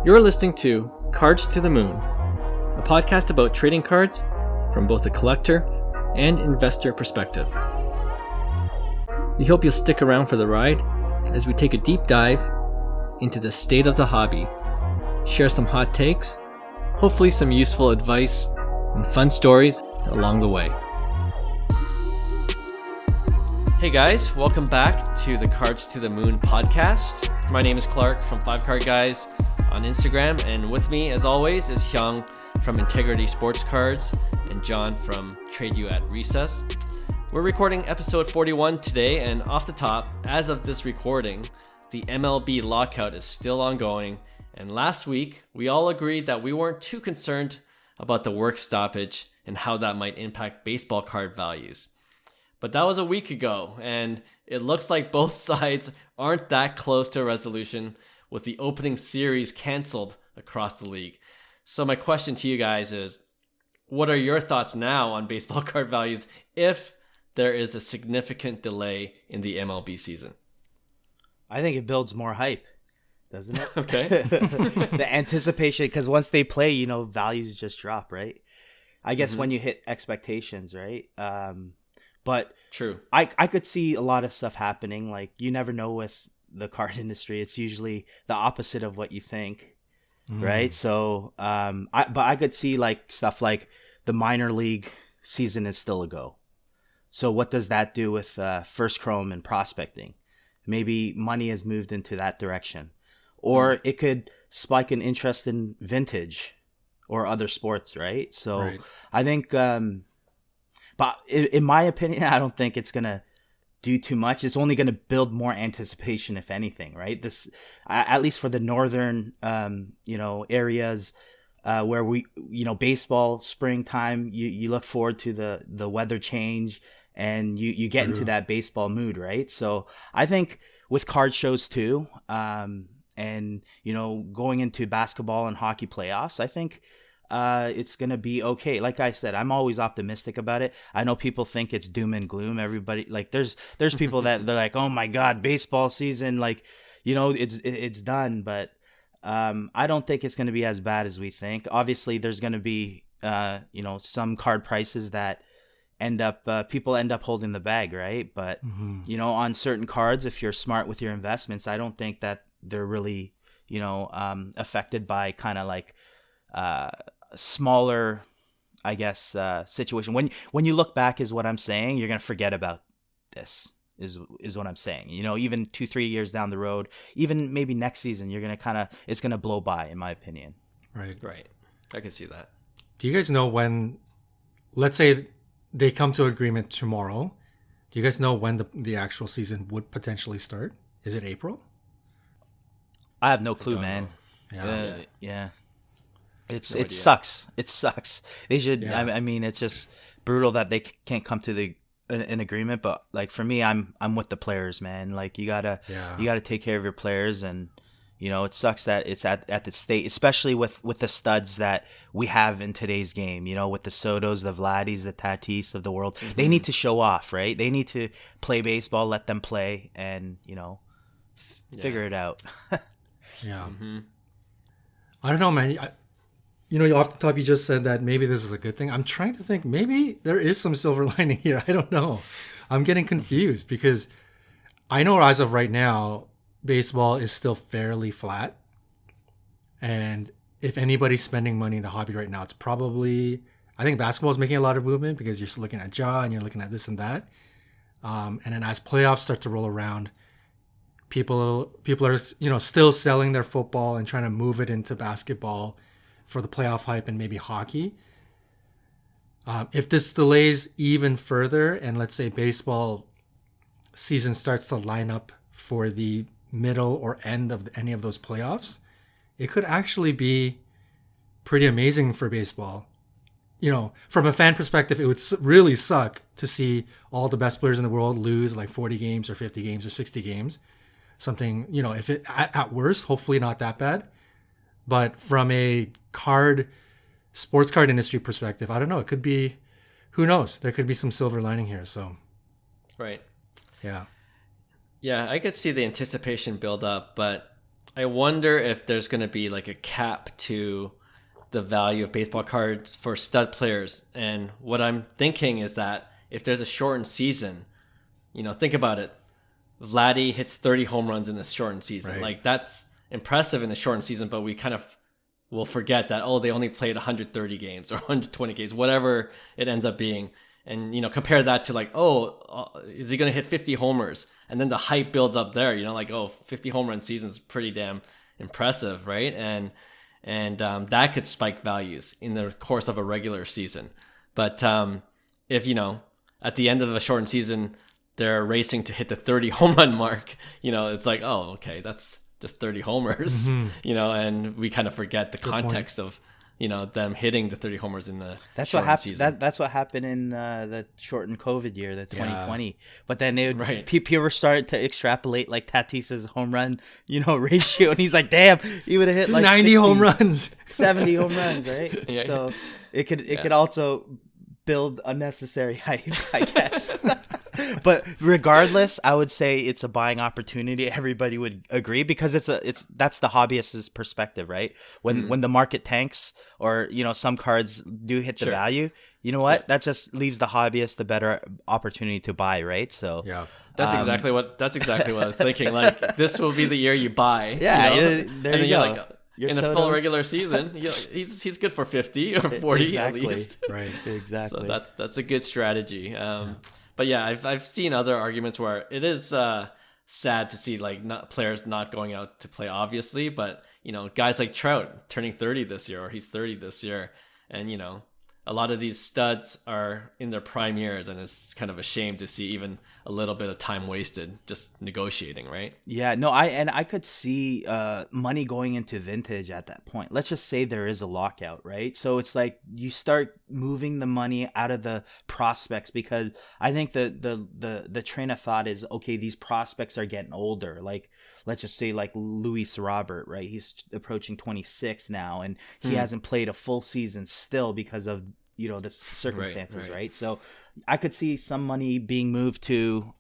You're listening to Cards to the Moon, a podcast about trading cards from both a collector and investor perspective. We hope you'll stick around for the ride as we take a deep dive into the state of the hobby, share some hot takes, hopefully some useful advice, and fun stories along the way. Hey guys, welcome back to the Cards to the Moon podcast. My name is Clark from 5 Card Guys on Instagram, and with me, as always, is Hyung from Integrity Sports Cards and John from Trade You at Reassess. We're recording episode 41 today, and off the top, as of this recording, the MLB lockout is still ongoing, and last week, we all agreed that we weren't too concerned about the work stoppage and how that might impact baseball card values. But that was a week ago, and it looks like both sides aren't that close to a resolution, with the opening series canceled across the league. So my question to you guys is, what are your thoughts now on baseball card values if there is a significant delay in the MLB season? I think it builds more hype, doesn't it? Okay. The anticipation, because once they play, values just drop, right? I guess when you hit expectations, right? But true. I could see a lot of stuff happening. Like, you never know with the card industry. It's usually the opposite of what you think, right? So, I could see like stuff like the minor league season is still a go. So what does that do with first chrome and prospecting? Maybe money has moved into that direction. Or it could spike an interest in vintage or other sports, right? So right. I think, but in my opinion, I don't think it's going to do too much. It's only going to build more anticipation, if anything, right? This, at least for the northern, areas where we, baseball, springtime, you look forward to the weather change and you get into that baseball mood, right? So I think with card shows too, and, going into basketball and hockey playoffs, I think it's going to be okay. Like I said, I'm always optimistic about it. I know people think it's doom and gloom. Everybody, like, there's people that they're like, oh my God, baseball season, like, it's done. But I don't think it's going to be as bad as we think. Obviously, there's going to be, some card prices that people end up holding the bag, right? But, on certain cards, if you're smart with your investments, I don't think that they're really, affected by kind of like, smaller, I guess, situation. When you look back is what I'm saying, you're going to forget about this is what I'm saying. Even 2-3 years down the road, even maybe next season, you're going to it's going to blow by, in my opinion. Right. I can see that. Do you guys know when, let's say they come to agreement tomorrow, do you guys know when the actual season would potentially start? Is it April? I have no clue, man. Yeah. It sucks. It sucks. They should. Yeah. I mean, it's just brutal that they can't come to an agreement. But like for me, I'm with the players, man. Like you gotta take care of your players, and it sucks that it's at the state, especially with the studs that we have in today's game. With the Sotos, the Vladis, the Tatis of the world, they need to show off, right? They need to play baseball, let them play, and figure it out. Yeah. I don't know, man. Off the top, you just said that maybe this is a good thing. I'm trying to think, maybe there is some silver lining here. I don't know. I'm getting confused because I know as of right now, baseball is still fairly flat. And if anybody's spending money in the hobby right now, it's probably, I think basketball is making a lot of movement because you're looking at Ja and you're looking at this and that. And then as playoffs start to roll around, people are, still selling their football and trying to move it into basketball for the playoff hype and maybe hockey. If this delays even further and let's say baseball season starts to line up for the middle or end of any of those playoffs, it could actually be pretty amazing for baseball. From a fan perspective, it would really suck to see all the best players in the world lose like 40 games or 50 games or 60 games. Something, if it at worst, hopefully not that bad. But from a sports card industry perspective, I don't know. It could be, who knows? There could be some silver lining here. So, right. Yeah. Yeah, I could see the anticipation build up, but I wonder if there's going to be like a cap to the value of baseball cards for stud players. And what I'm thinking is that if there's a shortened season, think about it. Vladdy hits 30 home runs in this shortened season. Right. Like, that's impressive in the shortened season, but we kind of will forget that, they only played 130 games or 120 games, whatever it ends up being. And, compare that to like, is he going to hit 50 homers? And then the hype builds up there, 50 home run season's pretty damn impressive, right? And that could spike values in the course of a regular season. But if, at the end of a shortened season, they're racing to hit the 30 home run mark, it's like, oh, okay, that's just 30 homers, and we kind of forget the context of, them hitting the 30 homers in the season. That's what happened in the shortened COVID year, the 2020. Yeah. But then people were starting to extrapolate like Tatis's home run, ratio, and he's like, damn, he would have hit like 90 home runs, 70 home runs, right? Yeah. So it could also build unnecessary hype, I guess. But regardless, I would say it's a buying opportunity. Everybody would agree, because that's the hobbyist's perspective, right? When the market tanks, or some cards do hit the value, you know what? Yeah. That just leaves the hobbyist the better opportunity to buy, right? So yeah, that's exactly what I was thinking. Like, this will be the year you buy. Yeah, there you go. Like, in the full regular season, he's good for 50 or 40 exactly. at least. Right, exactly. So that's a good strategy. But yeah, I've seen other arguments where it is sad to see players not going out to play, obviously, but guys like Trout turning 30 this year, or he's 30 this year, and a lot of these studs are in their prime years, and it's kind of a shame to see even a little bit of time wasted just negotiating, right? Yeah, no, I could see money going into vintage at that point. Let's just say there is a lockout, right? So it's like you start moving the money out of the prospects, because I think the train of thought is, okay, these prospects are getting older. Like, let's just say like Luis Robert, right? He's approaching 26 now, and he hasn't played a full season still because of the circumstances, right? So I could see some money being moved to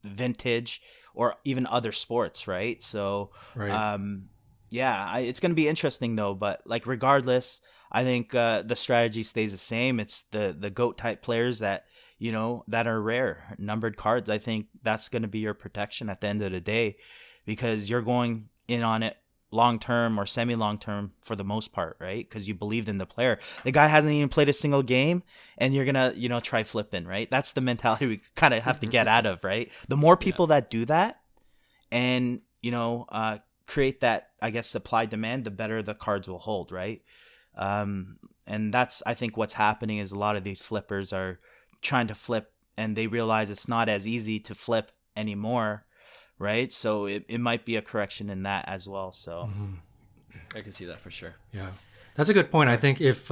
vintage or even other sports, right? So it's going to be interesting though. But like, regardless, I think the strategy stays the same. It's the GOAT type players that that are rare, numbered cards. I think that's going to be your protection at the end of the day, because you're going in on it long term or semi long term for the most part, right? Because you believed in the player. The guy hasn't even played a single game, and you're gonna try flipping, right? That's the mentality we kind of have to get out of, right? The more people that do that, and create that, I guess, supply demand, the better the cards will hold, right? And that's, I think, what's happening is a lot of these flippers are trying to flip, and they realize it's not as easy to flip anymore, right? So it might be a correction in that as well. So I can see that for sure. Yeah, that's a good point. I think if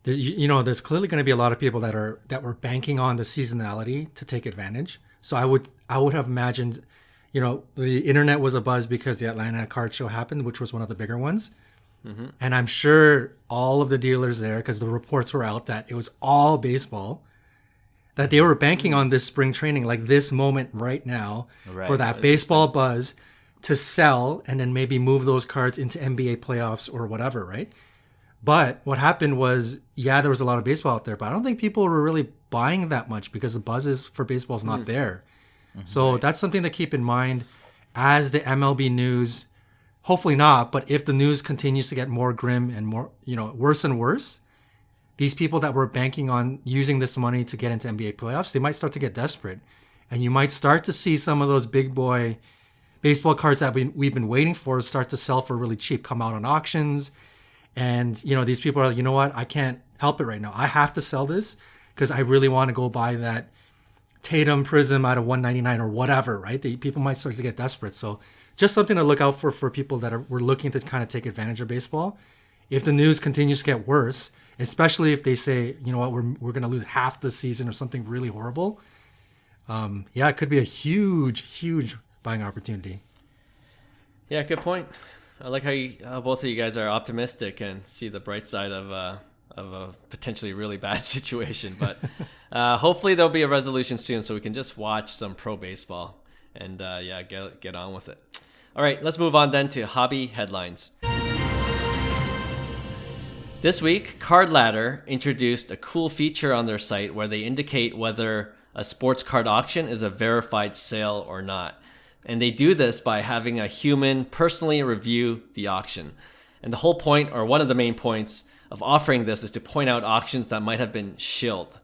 there's clearly going to be a lot of people that were banking on the seasonality to take advantage. So I would have imagined, the internet was abuzz because the Atlanta card show happened, which was one of the bigger ones. And I'm sure all of the dealers there, because the reports were out that it was all baseball, that they were banking on this spring training, like this moment right now, for that baseball buzz to sell, and then maybe move those cards into NBA playoffs or whatever, right? But what happened was, there was a lot of baseball out there, but I don't think people were really buying that much because the buzz for baseball is not there. So that's something to keep in mind as the MLB news, hopefully not, but if the news continues to get more grim and more, worse and worse, these people that were banking on using this money to get into NBA playoffs, they might start to get desperate. And you might start to see some of those big boy baseball cards that we've been waiting for start to sell for really cheap, come out on auctions. And, these people are like, you know what? I can't help it right now. I have to sell this because I really want to go buy that Tatum Prizm out of 199 or whatever, right? People might start to get desperate. So just something to look out for people that were looking to kind of take advantage of baseball. If the news continues to get worse, especially if they say, you know what, we're going to lose half the season or something really horrible. It could be a huge buying opportunity. Yeah, good point. I like how both of you guys are optimistic and see the bright side of a potentially really bad situation. But hopefully there'll be a resolution soon so we can just watch some pro baseball and get on with it. All right, let's move on then to hobby headlines. This week, Card Ladder introduced a cool feature on their site where they indicate whether a sports card auction is a verified sale or not. And they do this by having a human personally review the auction. And the whole point, or one of the main points of offering this, is to point out auctions that might have been shilled.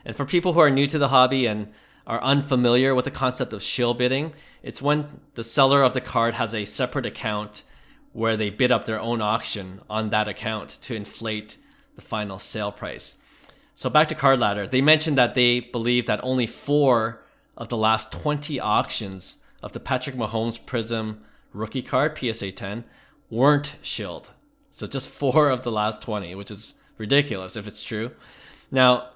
And for people who are new to the hobby and are unfamiliar with the concept of shill bidding, it's when the seller of the card has a separate account where they bid up their own auction on that account to inflate the final sale price. So back to Card Ladder, they mentioned that they believe that only 4 of the last 20 auctions of the Patrick Mahomes Prizm rookie card, PSA 10, weren't shilled. So just 4 of the last 20, which is ridiculous if it's true. Now,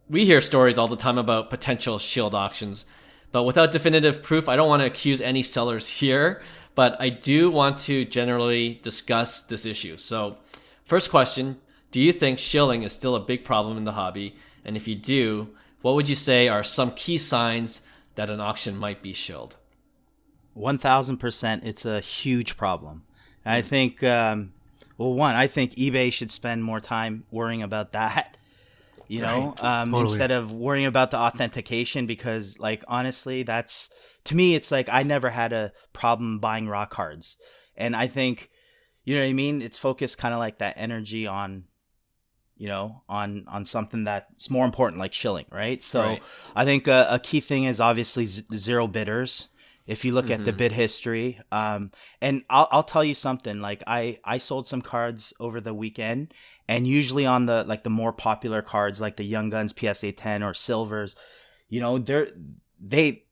we hear stories all the time about potential shilled auctions, but without definitive proof, I don't want to accuse any sellers here, but I do want to generally discuss this issue. So first question, do you think shilling is still a big problem in the hobby? And if you do, what would you say are some key signs that an auction might be shilled? 1,000%, it's a huge problem. And I think, I think eBay should spend more time worrying about that, totally. Instead of worrying about the authentication, because, like, honestly, that's, to me, it's like I never had a problem buying raw cards. And I think, you know what I mean? It's focused kind of like that energy on, on something that's more important, like shilling, right? So right. I think a key thing is obviously zero bidders. If you look at the bid history, and I'll tell you something, like I sold some cards over the weekend, and usually on the more popular cards, like the Young Guns PSA 10 or Silvers, they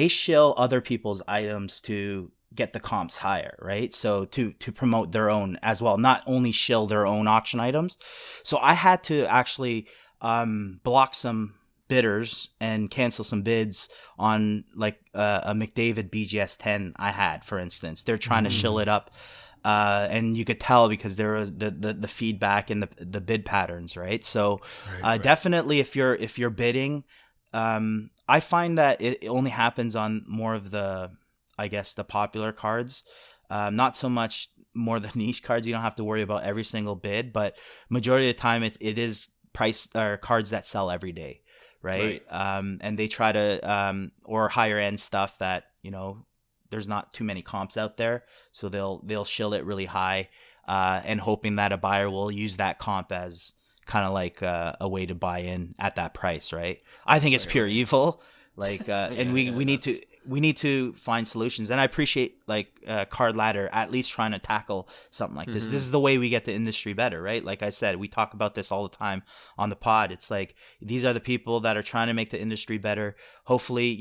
shill other people's items to get the comps higher, right? So to promote their own as well, not only shill their own auction items. So I had to actually block some bidders and cancel some bids on like a McDavid BGS 10 I had, for instance. They're trying to shill it up, and you could tell because there was the feedback and the bid patterns, right? So right. Definitely if you're bidding, I find that it only happens on more of the, I guess, the popular cards, not so much more the niche cards. You don't have to worry about every single bid, but majority of the time it is price or cards that sell every day. Right. And they try to, or higher end stuff that, there's not too many comps out there. So they'll shill it really high, and hoping that a buyer will use that comp as kind of like a way to buy in at that price. Right. I think it's pure evil. Like, and we need to find solutions. And I appreciate Card Ladder at least trying to tackle something like this. This is the way we get the industry better, right? Like I said, we talk about this all the time on the pod. It's like, these are the people that are trying to make the industry better. Hopefully,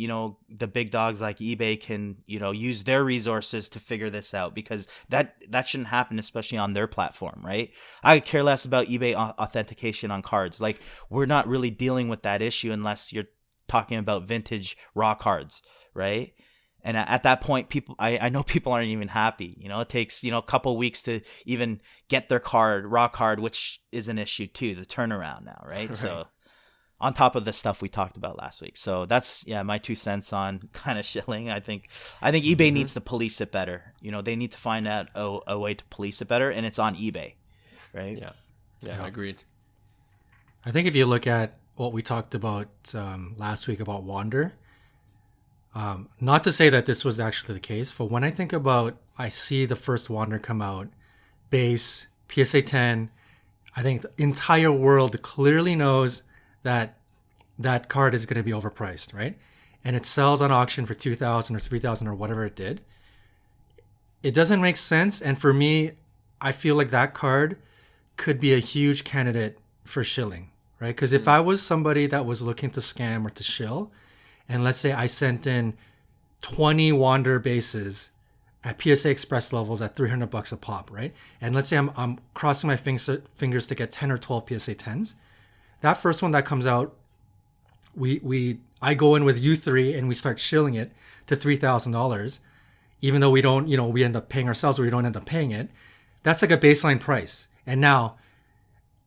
the big dogs like eBay can, use their resources to figure this out, because that shouldn't happen, especially on their platform, right? I could care less about eBay authentication on cards. Like, we're not really dealing with that issue unless you're talking about vintage raw cards, right? And at that point, people, I know people aren't even happy. It takes, a couple weeks to even get their raw card, which is an issue too, the turnaround now, right? So on top of the stuff we talked about last week. So that's, my 2 cents on kind of shilling. I think eBay needs to police it better. They need to find out a way to police it better, and it's on eBay, right? Yeah, agreed. I think if you look at what we talked about last week about Wander, not to say that this was actually the case, but when I see the first Wander come out, base, PSA 10, I think the entire world clearly knows that that card is going to be overpriced, right? And it sells on auction for $2,000 or $3,000 or whatever it did. It doesn't make sense. And for me, I feel like that card could be a huge candidate for shilling. Right? Because if I was somebody that was looking to scam or to shill, and let's say I sent in 20 Wander bases at PSA Express levels at $300 a pop, right? And let's say I'm crossing my fingers to get 10 or 12 PSA 10s. That first one that comes out, I go in with U3 and we start shilling it to $3,000, even though we don't, we end up paying ourselves or we don't end up paying it. That's like a baseline price. And now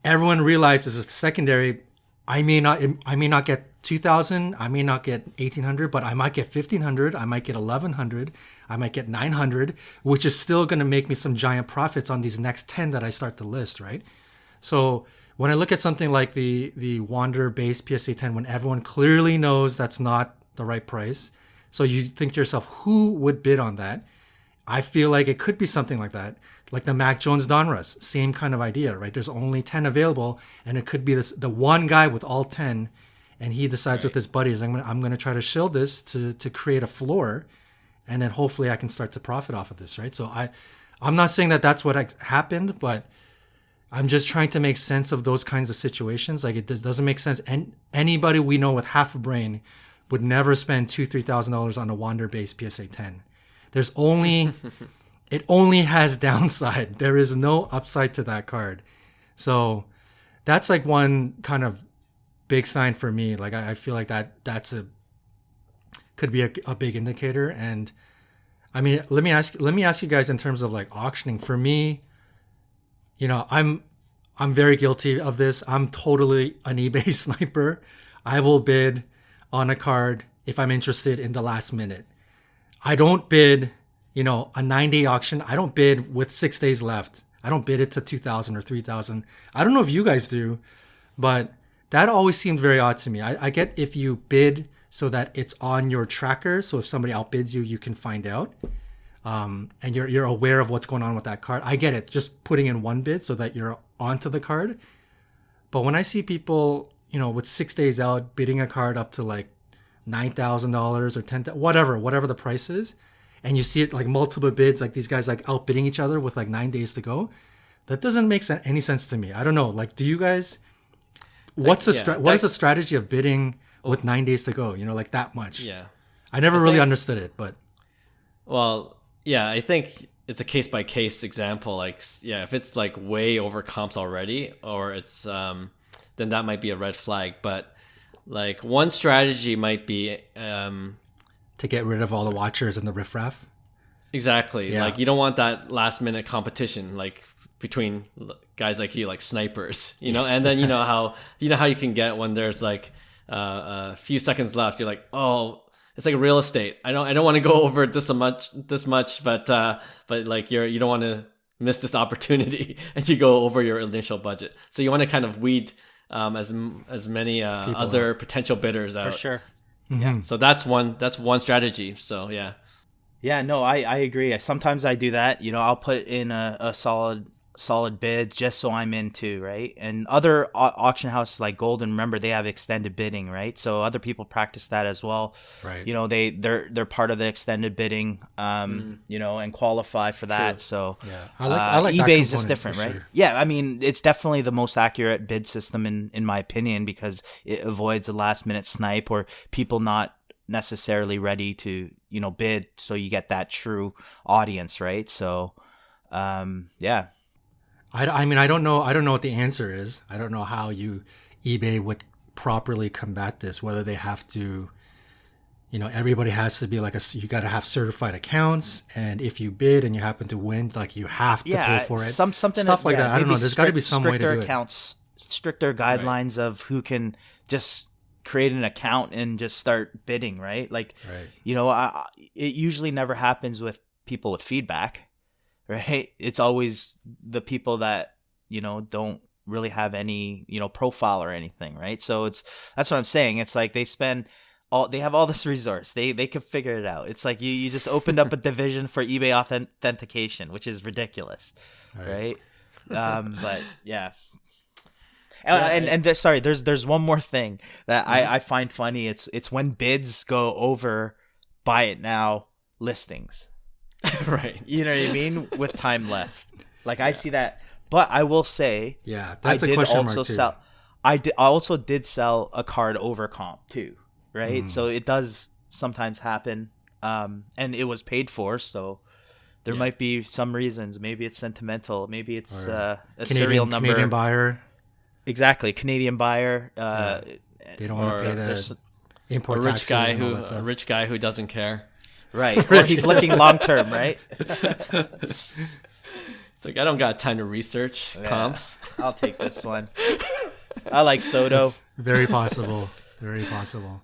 everyone realizes the secondary I may not get 2,000, I may not get 1,800, but I might get 1,500, I might get 1,100, I might get 900, which is still going to make me some giant profits on these next 10 that I start to list, right? So when I look at something like the Wander base PSA 10, when everyone clearly knows that's not the right price, so you think to yourself, who would bid on that? I feel like it could be something like that. Like the Mac Jones Donruss, same kind of idea, right? There's only 10 available, and it could be the one guy with all 10, and he decides with his buddies, I'm gonna try to shill this to create a floor, and then hopefully I can start to profit off of this, right? So I'm not saying that that's what happened, but I'm just trying to make sense of those kinds of situations. Like it doesn't make sense. And anybody we know with half a brain would never spend $2,000-$3,000 on a Wander-based PSA 10. There's only it only has downside. There is no upside to that card. So that's like one kind of big sign for me. Like I feel like that's could be a big indicator. And I mean, let me ask you guys in terms of like auctioning. For me, you know, I'm very guilty of this. I'm totally an eBay sniper. I will bid on a card if I'm interested in the last minute. I don't bid, you know, a 9-day auction. I don't bid with 6 days left. I don't bid it to 2,000 or 3,000. I don't know if you guys do, but that always seemed very odd to me. I get if you bid so that it's on your tracker. So if somebody outbids you, you can find out. And you're aware of what's going on with that card. I get it. Just putting in one bid so that you're onto the card. But when I see people, you know, with 6 days out bidding a card up to like $9,000 or $10,000, whatever the price is, and you see it like multiple bids, like these guys like outbidding each other with like 9 days to go, that doesn't make any sense to me. I don't know. Like, do you guys? What is the strategy of bidding with 9 days to go? You know, like that much. Yeah, I never really understood it, but well, yeah, I think it's a case by case example. Like, yeah, if it's like way over comps already, or it's then that might be a red flag. But like one strategy might be to get rid of all the watchers and the riffraff. Exactly. Yeah. Like you don't want that last minute competition like between guys like you, like snipers, you know. And then you know how you can get when there's like a few seconds left. You're like, oh, it's like real estate. I don't want to go over this much, but like you don't want to miss this opportunity, and you go over your initial budget. So you want to kind of weed as many other potential bidders out. For sure. Mm-hmm. Yeah. So that's one strategy. So yeah. Yeah, no, I agree. Sometimes I do that. You know, I'll put in a solid bid just so I'm in too, right? And other auction houses like Golden, remember, they have extended bidding, right? So other people practice that as well, right? You know, they're part of the extended bidding, you know, and qualify for that. Sure. So yeah, I like eBay's just different, right? Sure. Yeah, I mean, it's definitely the most accurate bid system in my opinion, because it avoids a last minute snipe or people not necessarily ready to, you know, bid, so you get that true audience, right? So yeah. I mean, I don't know what the answer is. I don't know how eBay would properly combat this, whether they have to, you know, everybody has to be like you got to have certified accounts, and if you bid and you happen to win, like you have to pay for it. Something stuff like that. I don't know. There's got to be some way to do accounts, stricter guidelines of who can just create an account and just start bidding, right? Like, you know, it usually never happens with people with feedback. Right? It's always the people that, you know, don't really have any, you know, profile or anything, right? So that's what I'm saying. It's like they have all this resource. They could figure it out. It's like you just opened up a division for eBay authentication, which is ridiculous, right? But yeah. Sorry, there's one more thing that I find funny. It's when bids go over buy it now listings. Right. You know what I mean? With time left. Like I see that, but I will say, that's I a did question also mark too. sell. I also did sell a card over comp too, right? So it does sometimes happen, and it was paid for. So there might be some reasons. Maybe it's sentimental. Maybe it's a serial number. Canadian buyer. Exactly, Canadian buyer. They don't want to pay the import taxes. A rich guy who doesn't care. Right. Or he's looking long term, right? It's like, I don't got time to research comps. I'll take this one. I like Soto. It's very possible. Very possible.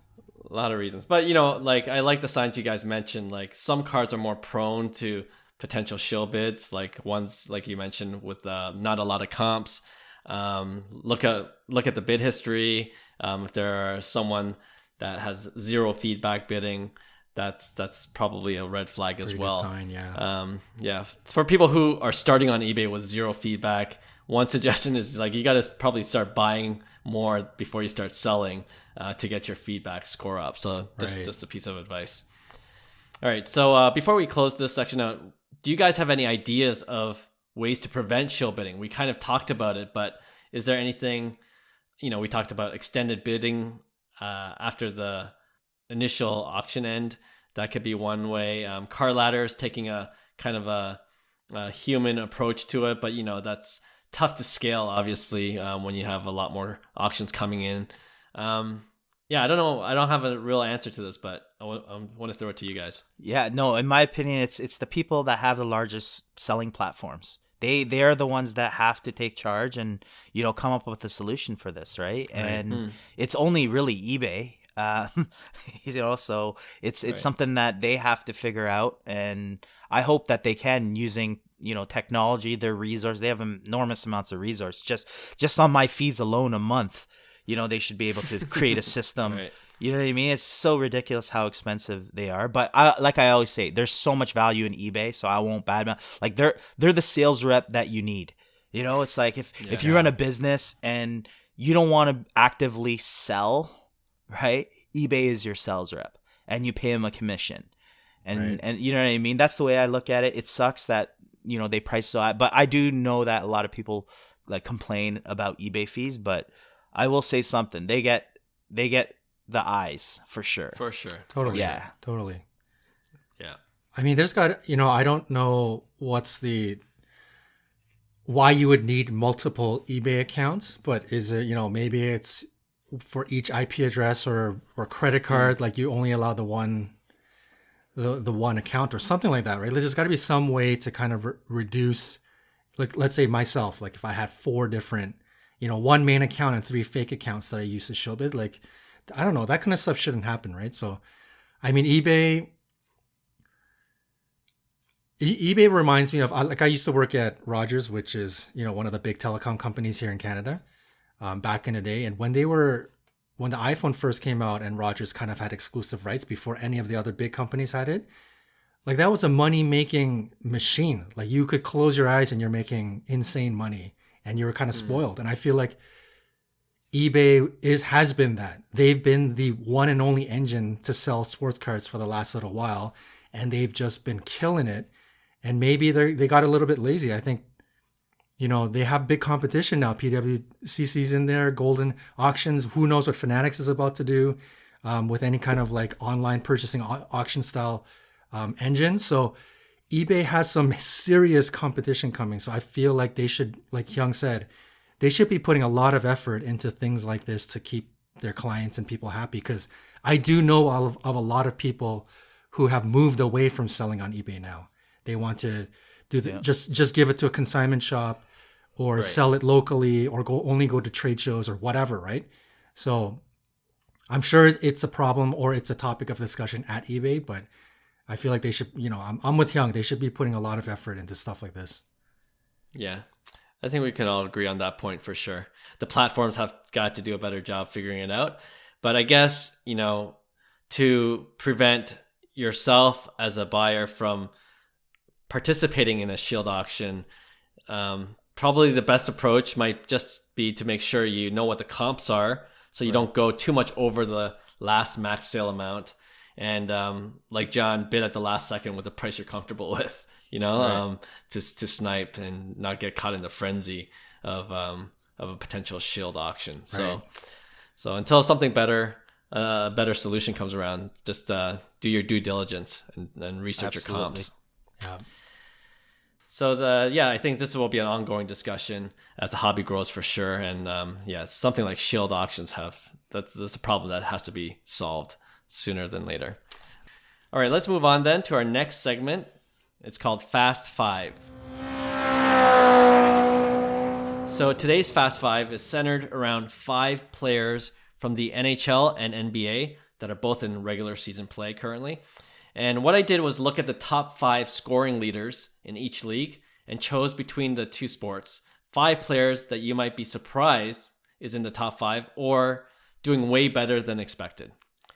A lot of reasons. But, you know, like I like the signs you guys mentioned. Like some cards are more prone to potential shill bids, like ones like you mentioned with not a lot of comps. Look at the bid history. If there are someone that has zero feedback bidding, that's probably a red flag as Pretty well. good sign, yeah. Yeah. For people who are starting on eBay with zero feedback, one suggestion is like you got to probably start buying more before you start selling to get your feedback score up. So just a piece of advice. All right. So before we close this section out, do you guys have any ideas of ways to prevent shill bidding? We kind of talked about it, but is there anything, you know, we talked about extended bidding after the initial auction end. That could be one way. Car ladders, taking a kind of a human approach to it, but you know, that's tough to scale, obviously, when you have a lot more auctions coming in. Yeah, I don't know. I don't have a real answer to this, but I want to throw it to you guys. Yeah, no, in my opinion, it's the people that have the largest selling platforms. They are the ones that have to take charge and, you know, come up with a solution for this, right? And it's only really eBay. You know, so it's something that they have to figure out, and I hope that they can, using, you know, technology, their resource. They have enormous amounts of resource. Just on my fees alone a month, you know, they should be able to create a system. Right. You know what I mean? It's so ridiculous how expensive they are. But like I always say, there's so much value in eBay, so I won't badmouth. Like they're the sales rep that you need. You know, it's like if you run a business and you don't want to actively sell, right? eBay is your sales rep, and you pay them a commission. And you know what I mean? That's the way I look at it. It sucks that, you know, they price so high, but I do know that a lot of people like complain about eBay fees, but I will say something. They get the eyes for sure. For sure. Totally. Yeah. Totally. Yeah. I mean, there's got, you know, I don't know why you would need multiple eBay accounts, but is it, you know, maybe it's for each IP address or credit card, like you only allow the one account or something like that, right? There's got to be some way to kind of reduce, like, let's say myself, like if I had 4 different, you know, 1 main account and 3 fake accounts that I use to shill bid, like, I don't know, that kind of stuff shouldn't happen, right? So, I mean, eBay reminds me of, like, I used to work at Rogers, which is, you know, one of the big telecom companies here in Canada, back in the day. And when the iPhone first came out and Rogers kind of had exclusive rights before any of the other big companies had it, like that was a money-making machine. Like you could close your eyes and you're making insane money and you were kind of spoiled. And I feel like eBay has been that. They've been the one and only engine to sell sports cards for the last little while, and they've just been killing it. And maybe they got a little bit lazy. I think, you know, they have big competition now. PWCC's in there, Golden Auctions. Who knows what Fanatics is about to do with any kind of like online purchasing auction style engine. So eBay has some serious competition coming. So I feel like they should, like Hyung said, they should be putting a lot of effort into things like this to keep their clients and people happy. Because I do know of a lot of people who have moved away from selling on eBay now. They want to do just give it to a consignment shop, or sell it locally, or only go to trade shows or whatever, right? So I'm sure it's a problem or it's a topic of discussion at eBay, but I feel like they should, you know, I'm with Hyung. They should be putting a lot of effort into stuff like this. Yeah. I think we can all agree on that point for sure. The platforms have got to do a better job figuring it out. But I guess, you know, to prevent yourself as a buyer from participating in a Shilled auction, probably the best approach might just be to make sure you know what the comps are, so you don't go too much over the last max sale amount, and like John, bid at the last second with the price you're comfortable with, you know, to snipe and not get caught in the frenzy of a potential Shilled auction. So until something better, a better solution comes around, just do your due diligence and research your comps. Yeah. So I think this will be an ongoing discussion as the hobby grows for sure. And something like Shilled auctions that's a problem that has to be solved sooner than later. All right, let's move on then to our next segment. It's called Fast Five. So today's Fast Five is centered around 5 players from the NHL and NBA that are both in regular season play currently. And what I did was look at the top 5 scoring leaders in each league and chose between the two sports 5 players that you might be surprised is in the top 5 or doing way better than expected.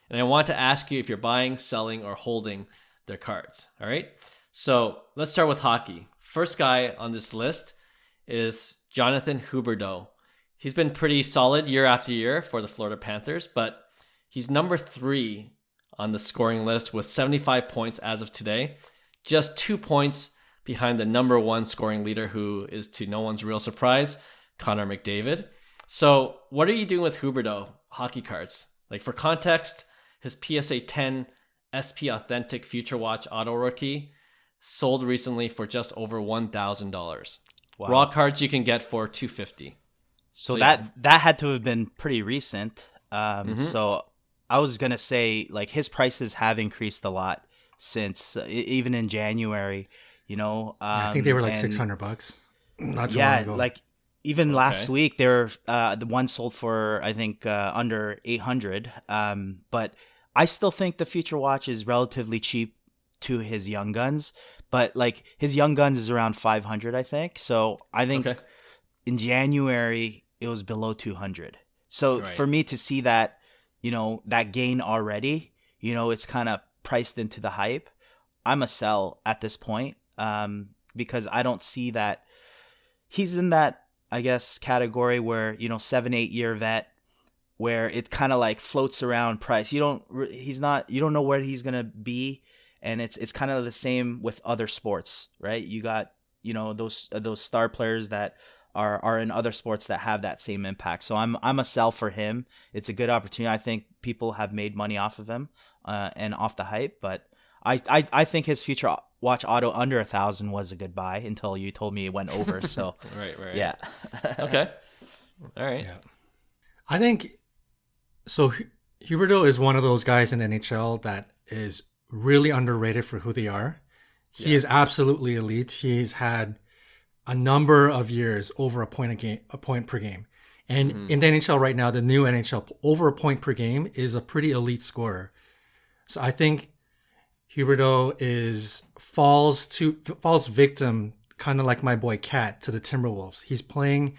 And I want to ask you if you're buying, selling, or holding their cards. All right. So let's start with hockey. First guy on this list is Jonathan Huberdeau. He's been pretty solid year after year for the Florida Panthers, but he's number 3 on the scoring list with 75 points as of today, just 2 points behind the number 1 scoring leader, who is, to no one's real surprise, Connor McDavid. So what are you doing with Huberdeau hockey cards? Like, for context, his PSA 10 SP Authentic Future Watch Auto Rookie sold recently for just over $1,000. Wow. Raw cards you can get for $250. So that had to have been pretty recent. So I was gonna say, like, his prices have increased a lot since even in January. I think they were like $600. Not too long ago. Like even last week, they were the one sold for, I think, under 800. But I still think the Future Watch is relatively cheap to his Young Guns, but like his Young Guns is around 500, I think. So I think in January it was below 200. So for me to see that, that gain already, it's kind of priced into the hype. I'm a sell at this point, because I don't see that he's in that, I guess, category where, 7-8 year vet, where it kind of like floats around price. You don't know where he's going to be. And it's kind of the same with other sports, right? You got, those star players that are in other sports that have that same impact. So I'm a sell for him. It's a good opportunity. I think people have made money off of him and off the hype. But I think his Future Watch Auto under 1,000 was a good buy until you told me it went over. So right. Yeah. Okay. All right. Yeah. I think so. Huberdeau is one of those guys in NHL that is really underrated for who they are. He is absolutely elite. He's had a number of years over a point per game. And in the NHL right now, the new NHL, over a point per game is a pretty elite scorer. So I think Huberdeau falls victim, kind of like my boy Cat, to the Timberwolves. He's playing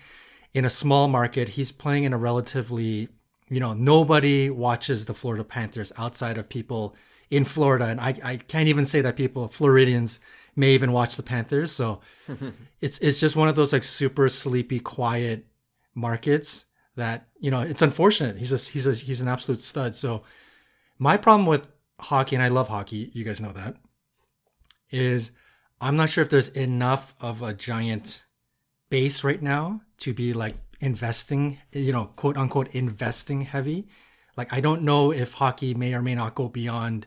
in a small market. He's playing in a relatively, nobody watches the Florida Panthers outside of people in Florida. And I can't even say that Floridians may even watch the Panthers. So it's just one of those like super sleepy, quiet markets that, it's unfortunate. He's an absolute stud. So my problem with hockey, and I love hockey, you guys know that, is I'm not sure if there's enough of a giant base right now to be like investing, quote unquote, investing heavy. Like, I don't know if hockey may or may not go beyond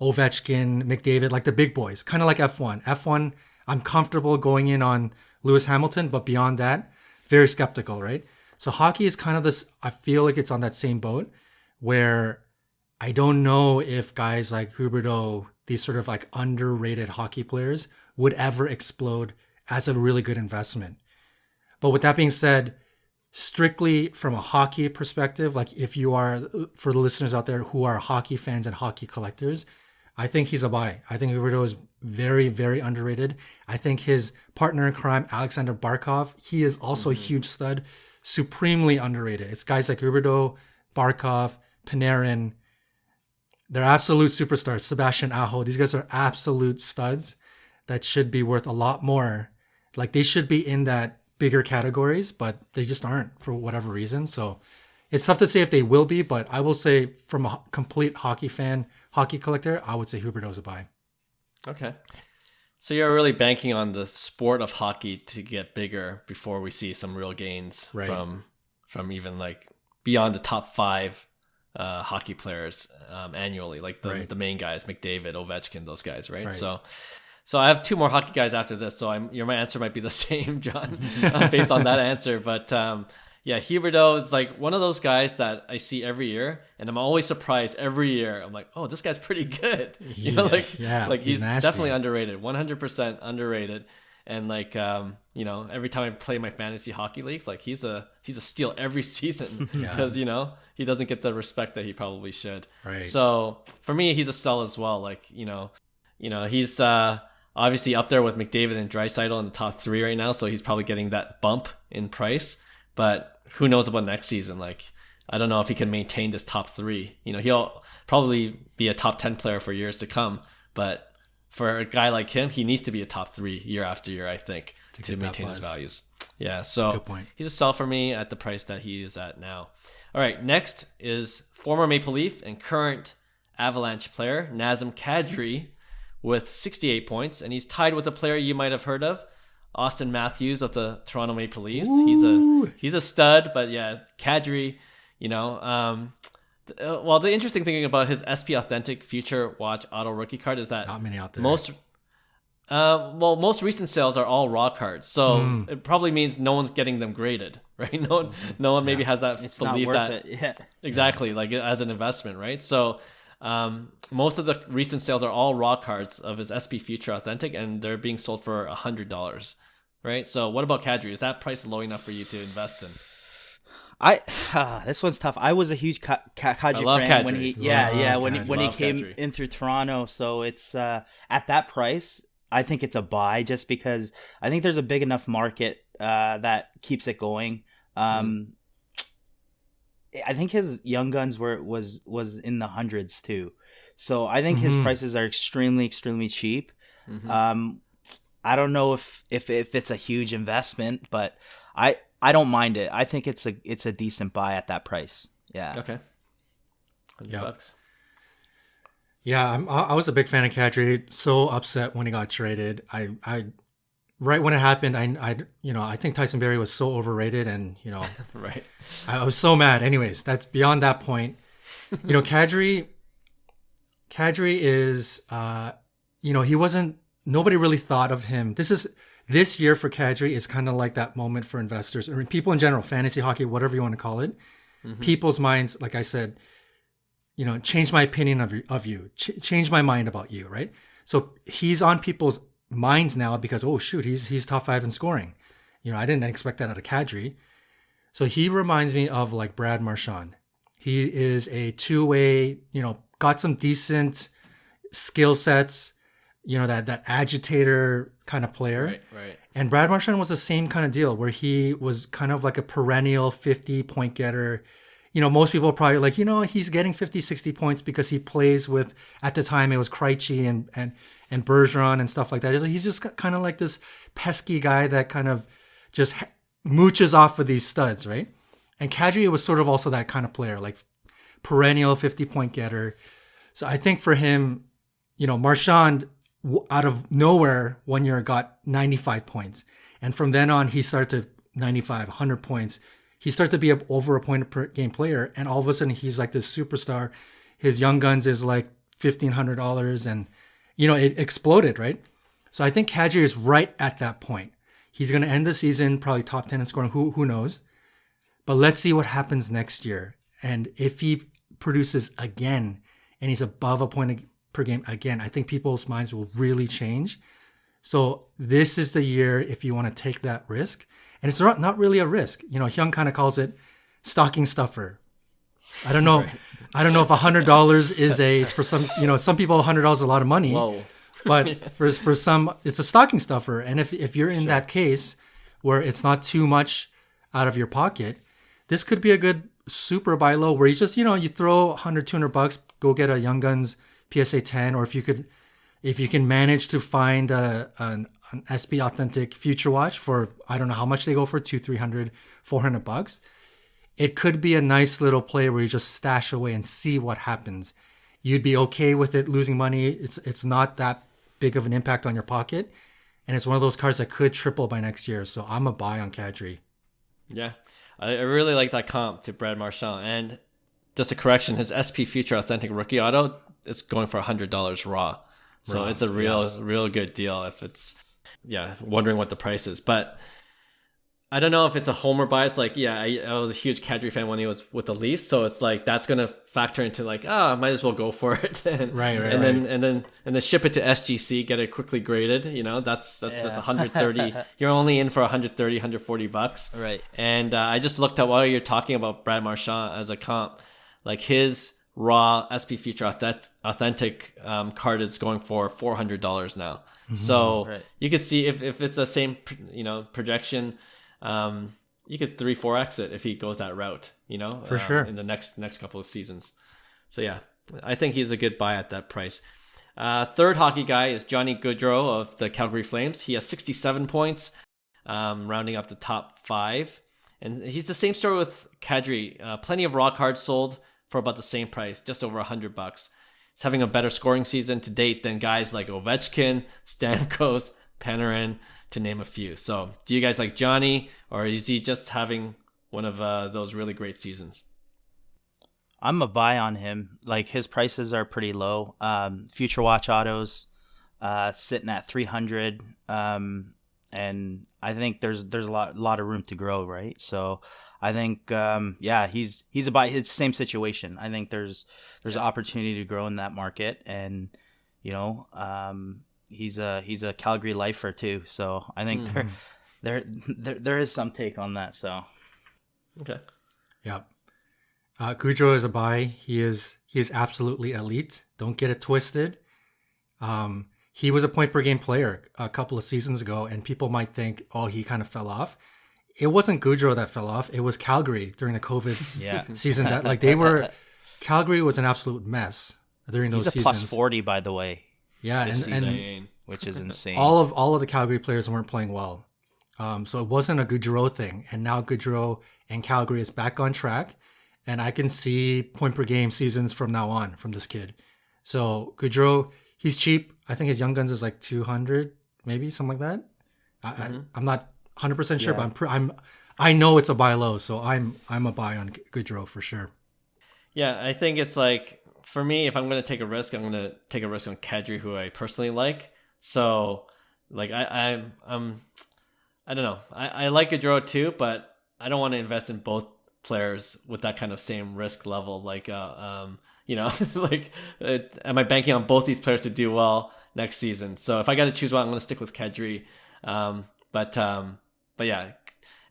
Ovechkin, McDavid, like the big boys, kind of like F1. F1, I'm comfortable going in on Lewis Hamilton, but beyond that, very skeptical, right? So hockey is kind of this, I feel like it's on that same boat where I don't know if guys like Huberdeau, these sort of like underrated hockey players, would ever explode as a really good investment. But with that being said, strictly from a hockey perspective, like if you are, for the listeners out there who are hockey fans and hockey collectors, I think he's a buy. I think Huberdeau is very, very underrated. I think his partner in crime, Alexander Barkov, he is also a huge stud, supremely underrated. It's guys like Huberdeau, Barkov, Panarin. They're absolute superstars. Sebastian Aho. These guys are absolute studs that should be worth a lot more. Like, they should be in that bigger categories, but they just aren't for whatever reason. So it's tough to say if they will be, but I will say from a complete hockey fan, hockey collector, I would say Huberdeau's a buy. Okay. So you're really banking on the sport of hockey to get bigger before we see some real gains from even like beyond the top 5 hockey players annually, like the main guys, McDavid, Ovechkin, those guys, right? So I have 2 more hockey guys after this. So my answer might be the same, John, based on that answer. But Huberdeau is like one of those guys that I see every year, and I'm always surprised every year. I'm like, oh, this guy's pretty good. He's nasty. definitely underrated, 100% underrated. And like, you know, every time I play my fantasy hockey leagues, like he's a steal every season because, you know, he doesn't get the respect that he probably should. Right. So for me, he's a sell as well. Like, you know, he's obviously up there with McDavid and Draisaitl in the top 3 right now. So he's probably getting that bump in price, but who knows about next season? Like, I don't know if he can maintain this top 3. You know, he'll probably be a top 10 player for years to come, but for a guy like him, he needs to be a top 3 year after year, I think, to maintain his values. Yeah, so good point. He's a sell for me at the price that he is at now. All right, next is former Maple Leaf and current Avalanche player Nazem Kadri with 68 points, and he's tied with a player you might have heard of, Austin Matthews of the Toronto Maple Leafs. Ooh. He's a stud, but yeah, Kadri, you know, well, the interesting thing about his SP Authentic Future Watch Auto Rookie card is that not many out there. Most recent sales are all raw cards, so it probably means no one's getting them graded, right? No one maybe has that it's belief not worth that it. Yeah. exactly like as an investment, right? So most of the recent sales are all raw cards of his SP Future Authentic, and they're being sold for $100, right? So what about Kadri? Is that price low enough for you to invest in? This one's tough. I was a huge Kadri fan when he when he came Kadri in through Toronto. So it's at that price, I think it's a buy just because I think there's a big enough market that keeps it going. I think his Young Guns was in the hundreds too. So I think his prices are extremely cheap. I don't know if it's a huge investment, but I don't mind it. I think it's a decent buy at that price. Yeah. Okay. $100. Yeah, I was a big fan of Kadri. So upset when he got traded. I right when it happened, I think Tyson Barrie was so overrated, and right. I was so mad. Anyways, that's beyond that point. Kadri is he wasn't. Nobody really thought of him. This year for Kadri is kind of like that moment for investors or people in general, fantasy hockey, whatever you want to call it. People's minds, like I said, change my opinion of you, change my mind about you, right? So he's on people's minds now because, oh shoot, he's top 5 in scoring. I didn't expect that out of Kadri. So he reminds me of like Brad Marchand. He is a two-way, got some decent skill sets, that agitator kind of player. Right. And Brad Marchand was the same kind of deal where he was kind of like a perennial 50-point getter. Most people are probably like, he's getting 50, 60 points because he plays with, at the time it was Krejci and Bergeron and stuff like that. He's just kind of like this pesky guy that kind of just mooches off of these studs, right? And Kadri was sort of also that kind of player, like perennial 50-point getter. So I think for him, Marchand out of nowhere one year got 95 points. And from then on, he started to 95, 100 points. He started to be over a point per game player. And all of a sudden, he's like this superstar. His Young Guns is like $1,500. And, it exploded, right? So I think Kadri is right at that point. He's going to end the season probably top 10 in scoring. Who knows? But let's see what happens next year. And if he produces again and he's above a point per game again, I think people's minds will really change. So this is the year if you want to take that risk. And it's not really a risk. Hyung kind of calls it stocking stuffer. I don't know. Right. I don't know if $100 is for some people $100 is a lot of money. Whoa. But for some, it's a stocking stuffer. And if you're in that case where it's not too much out of your pocket, this could be a good super buy low where you just, you throw $100, $200, go get a Young Guns PSA 10, or if you can manage to find an SP Authentic Future Watch for, I don't know how much they go for, $200, $300, $400. It could be a nice little play where you just stash away and see what happens. You'd be okay with it losing money. It's not that big of an impact on your pocket. And it's one of those cards that could triple by next year. So I'm a buy on Kadri. Yeah, I really like that comp to Brad Marchand. And just a correction, his SP Future Authentic Rookie Auto, it's going for $100 raw. So it's a real good deal if it's, wondering what the price is. But I don't know if it's a homer bias. Like, yeah, I was a huge Kadri fan when he was with the Leafs, so it's like that's gonna factor into like, I might as well go for it, and, Right. and then ship it to SGC, get it quickly graded. That's just 130. You're only in for 130, $140. Right. And I just looked at while you're talking about Brad Marchand as a comp, like his raw SP Future authentic card is going for $400 now. So you could see if it's the same projection. You could 3-4x it if he goes that route, For sure. in the next couple of seasons. So yeah, I think he's a good buy at that price. Third hockey guy is Johnny Gaudreau of the Calgary Flames. He has 67 points, rounding up the top 5. And he's the same story with Kadri. Plenty of raw cards sold for about the same price, just over $100. He's having a better scoring season to date than guys like Ovechkin, Stamkos, Panarin, to name a few. So do you guys like Johnny, or is he just having one of those really great seasons? I'm a buy on him. Like, his prices are pretty low. Future Watch autos sitting at 300, and I think there's a lot of room to grow, right? So I think he's a buy. It's the same situation. I think there's opportunity to grow in that market, and he's a Calgary lifer too, so I think there is some take on that. So okay, yeah, Gaudreau is a buy. He is absolutely elite. Don't get it twisted. He was a point per game player a couple of seasons ago, and people might think, oh, he kind of fell off. It wasn't Gaudreau that fell off. It was Calgary during the COVID season. That Calgary was an absolute mess during those seasons. He's a plus 40, by the way. Yeah, and which is insane. All of the Calgary players weren't playing well, so it wasn't a Gaudreau thing. And now Gaudreau and Calgary is back on track, and I can see point per game seasons from now on from this kid. So Gaudreau, he's cheap. I think his Young Guns is like 200, maybe something like that. I'm not 100% sure, but I know it's a buy low, so I'm a buy on Gaudreau for sure. Yeah, I think it's like, for me, if I'm going to take a risk, I'm going to take a risk on Kadri, who I personally like. So, like, I don't know. I like Gaudreau too, but I don't want to invest in both players with that kind of same risk level. Like, like, am I banking on both these players to do well next season? So if I got to choose one, I'm going to stick with Kadri. But yeah.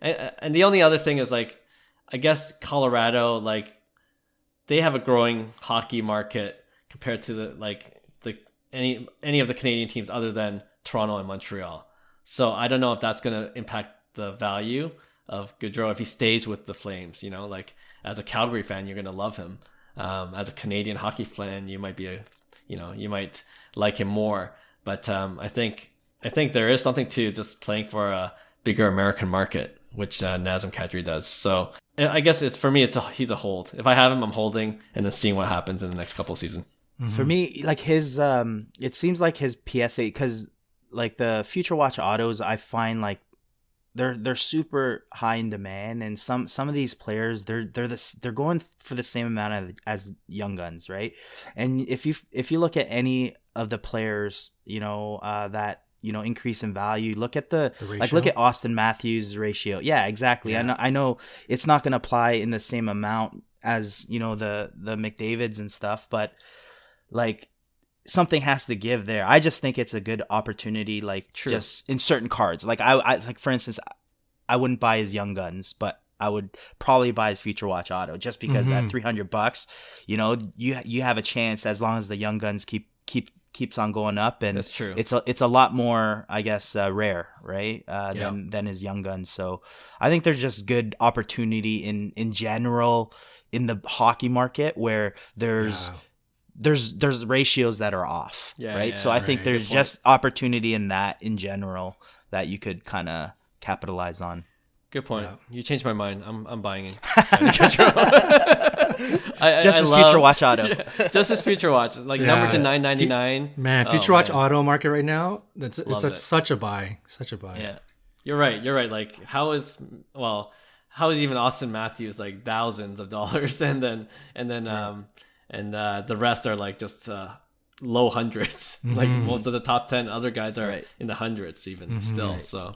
And the only other thing is, like, I guess Colorado, like, they have a growing hockey market compared to any of the Canadian teams other than Toronto and Montreal. So I don't know if that's going to impact the value of Gaudreau if he stays with the Flames. Like, as a Calgary fan, you're going to love him. As a Canadian hockey fan, you might you might like him more. But I think there is something to just playing for a bigger American market, which Nazem Kadri does. So I guess he's a hold. If I have him, I'm holding and then seeing what happens in the next couple of seasons. For me, like, his it seems like his PSA, because like the Future Watch autos, I find like they're super high in demand, and some of these players they're going for the same amount as Young Guns, right? And if you look at any of the players, that increase in value, look at the look at Austin Matthews' ratio. Yeah, exactly. Yeah. I know it's not going to apply in the same amount as the McDavids and stuff, but like, something has to give there. I just think it's a good opportunity, like, True. Just in certain cards. Like, I like, for instance, I wouldn't buy his Young Guns, but I would probably buy his Future Watch auto, just because at $300, you have a chance, as long as the Young Guns keeps on going up, and that's true. It's a lot more, I guess, rare, right? Than his Young Guns. So I think there's just good opportunity in general in the hockey market, where there's ratios that are off, right? So I think there's just opportunity in that in general that you could kind of capitalize on. Good point. Yeah. You changed my mind. I'm buying it. Just his Future Watch auto. Yeah, just his Future Watch, like number to $9.99. Man, Future Watch auto market right now. It's such a buy. Such a buy. Yeah, you're right. Like, how is even Austin Matthews like thousands of dollars, and then the rest are like just low hundreds. Like, most of the top 10 other guys are in the hundreds even still. So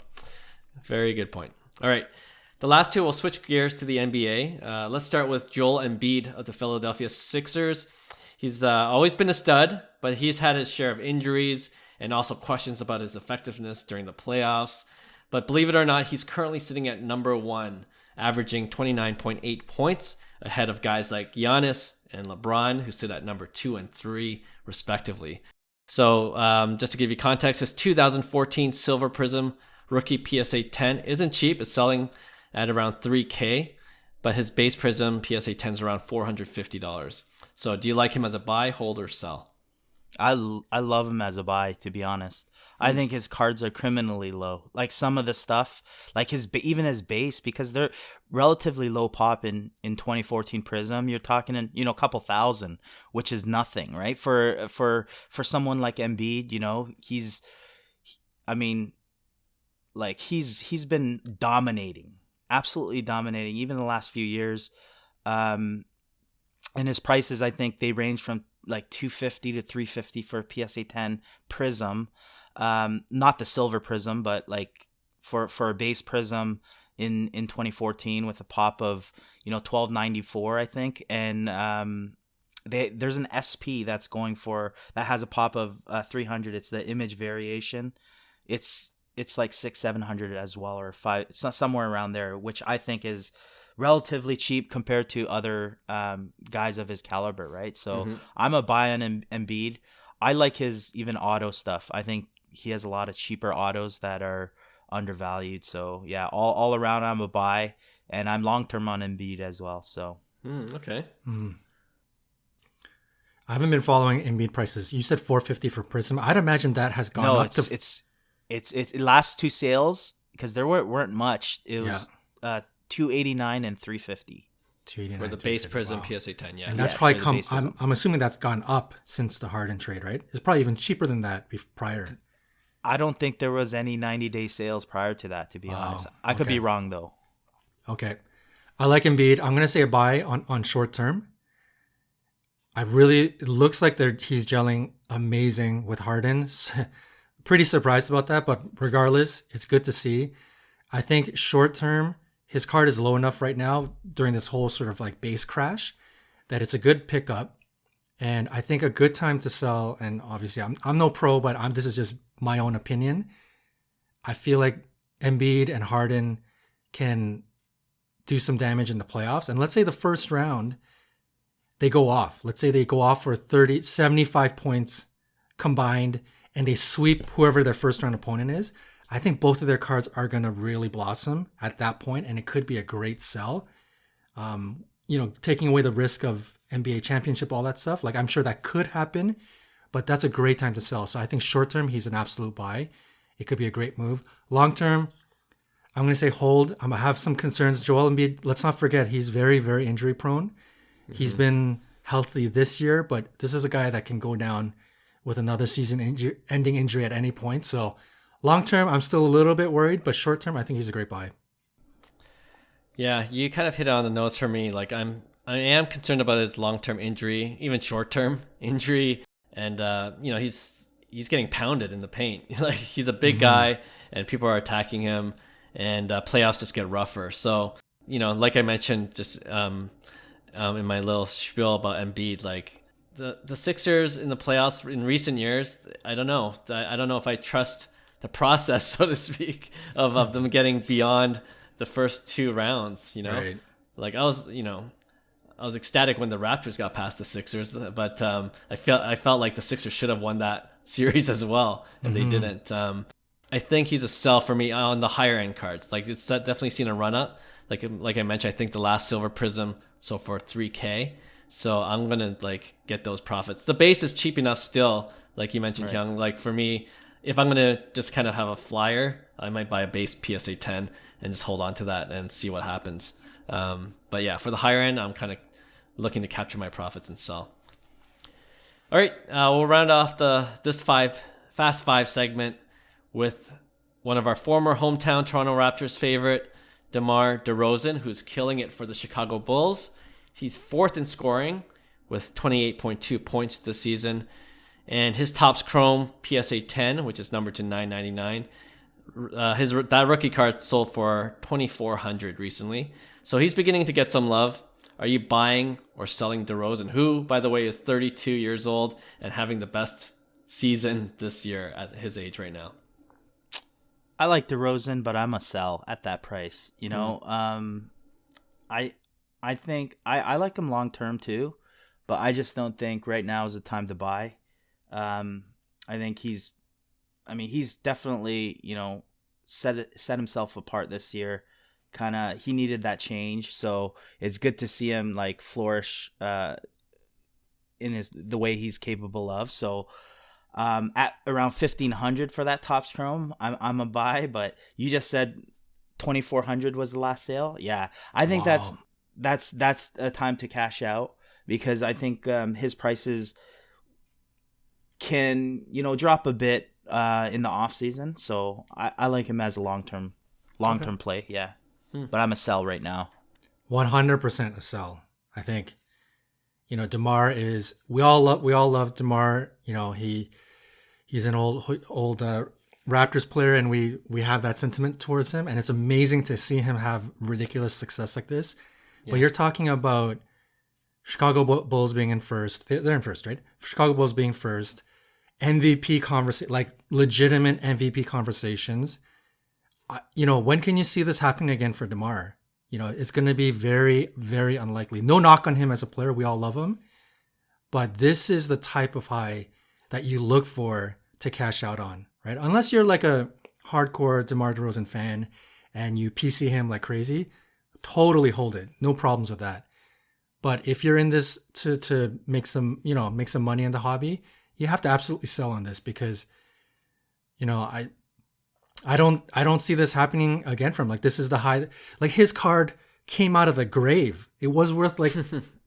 very good point. All right. The last two, we'll switch gears to the NBA. Let's start with Joel Embiid of the Philadelphia Sixers. He's always been a stud, but he's had his share of injuries and also questions about his effectiveness during the playoffs. But believe it or not, he's currently sitting at number 1, averaging 29.8 points, ahead of guys like Giannis and LeBron, who sit at number 2 and 3, respectively. So just to give you context, his 2014 Silver Prizm rookie PSA 10 isn't cheap. It's selling at around $3K, but his base Prizm PSA 10 is around $450. So do you like him as a buy, hold, or sell? I love him as a buy, to be honest. I think his cards are criminally low. Like some of the stuff, like even his base, because they're relatively low pop in 2014 Prizm. You're talking in, a couple thousand, which is nothing, right? For someone like Embiid, he's been dominating, absolutely dominating, even the last few years. And his prices, I think they range from like $250 to $350 for PSA 10 Prizm, not the Silver Prizm, but like for a base Prizm in 2014 with a pop of $12.94, I think, and there's an SP that has a pop of 300. It's the image variation. It's like 600-700 as well, or 5. It's not somewhere around there, which I think is relatively cheap compared to other guys of his caliber, right? So I'm a buy on Embiid. I like his even auto stuff. I think he has a lot of cheaper autos that are undervalued. So yeah, all around I'm a buy, and I'm long term on Embiid as well. So okay. I haven't been following Embiid prices. You said $450 for Prizm. I'd imagine that has gone up. It last two sales, because there weren't much. It was $289 and $350 for the base Prizm PSA 10. Yeah, and that's probably I'm assuming that's gone up since the Harden trade, right? It's probably even cheaper than that prior. I don't think there was any 90-day sales prior to that, to be honest. I could be wrong though. Okay, I like Embiid. I'm gonna say a buy on short term. It looks like he's gelling amazing with Harden. Pretty surprised about that, but regardless, it's good to see. I think short term, his card is low enough right now during this whole sort of like base crash that it's a good pickup. And I think a good time to sell, and obviously I'm no pro, but this is just my own opinion. I feel like Embiid and Harden can do some damage in the playoffs. And let's say the first round, they go off. Let's say they go off for 75 points combined, and they sweep whoever their first round opponent is. I think both of their cards are going to really blossom at that point, and it could be a great sell. Taking away the risk of NBA championship, all that stuff. Like, I'm sure that could happen, but that's a great time to sell. So I think short term, he's an absolute buy. It could be a great move. Long term, I'm going to say hold. I'm going to have some concerns. Joel Embiid, let's not forget, he's very, very injury prone. He's been healthy this year, but this is a guy that can go down with another season-ending injury at any point. So long term, I'm still a little bit worried, but short term, I think he's a great buy. Yeah, you kind of hit it on the nose for me. Like I am concerned about his long-term injury, even short-term injury, and he's getting pounded in the paint. Like, he's a big guy, and people are attacking him, and playoffs just get rougher. So like I mentioned, just in my little spiel about Embiid, like the Sixers in the playoffs in recent years, I don't know if I trust the process, so to speak, of them getting beyond the first two rounds. Right. Like I was ecstatic when the Raptors got past the Sixers, but I felt like the Sixers should have won that series as well, and they didn't. I think he's a sell for me on the higher end cards. Like, it's definitely seen a run up. Like I mentioned, I think the last Silver Prizm sold for $3K. So I'm gonna get those profits. The base is cheap enough still, like you mentioned, Hyung. Like, for me, if I'm gonna just kind of have a flyer, I might buy a base PSA 10 and just hold on to that and see what happens. But yeah, for the higher end, I'm kind of looking to capture my profits and sell. All right, we'll round off this Fast Five segment with one of our former hometown Toronto Raptors favorite, DeMar DeRozan, who's killing it for the Chicago Bulls. He's fourth in scoring with 28.2 points this season. And his Topps Chrome PSA 10, which is numbered to $9.99, that rookie card sold for $2,400 recently. So he's beginning to get some love. Are you buying or selling DeRozan, who, by the way, is 32 years old and having the best season this year at his age right now? I like DeRozan, but I'm a sell at that price. You know, I think I like him long term too, but I just don't think right now is the time to buy. I think he's definitely, set himself apart this year. He needed that change, so it's good to see him like flourish in the way he's capable of. So at around 1,500 for that Topps Chrome, I'm a buy. But you just said 2,400 was the last sale. Yeah, I think that's a time to cash out, because I think his prices can drop a bit in the off season. So I like him as a long term play. Yeah. But I'm a sell right now. 100% a sell. I think, DeMar is, we all love DeMar. He's an old Raptors player, and we have that sentiment towards him. And it's amazing to see him have ridiculous success like this. Yeah. But you're talking about Chicago Bulls being in first. They're in first, right? Chicago Bulls being first. MVP conversation, like legitimate MVP conversations. When can you see this happening again for DeMar? It's going to be very, very unlikely. No knock on him as a player. We all love him. But this is the type of high that you look for to cash out on, right? Unless you're like a hardcore DeMar DeRozan fan and you PC him like crazy, totally hold it. No problems with that. But if you're in this to make some money in the hobby, you have to absolutely sell on this, because, I don't see this happening again from, like, this is the high. Like, his card came out of the grave. It was worth like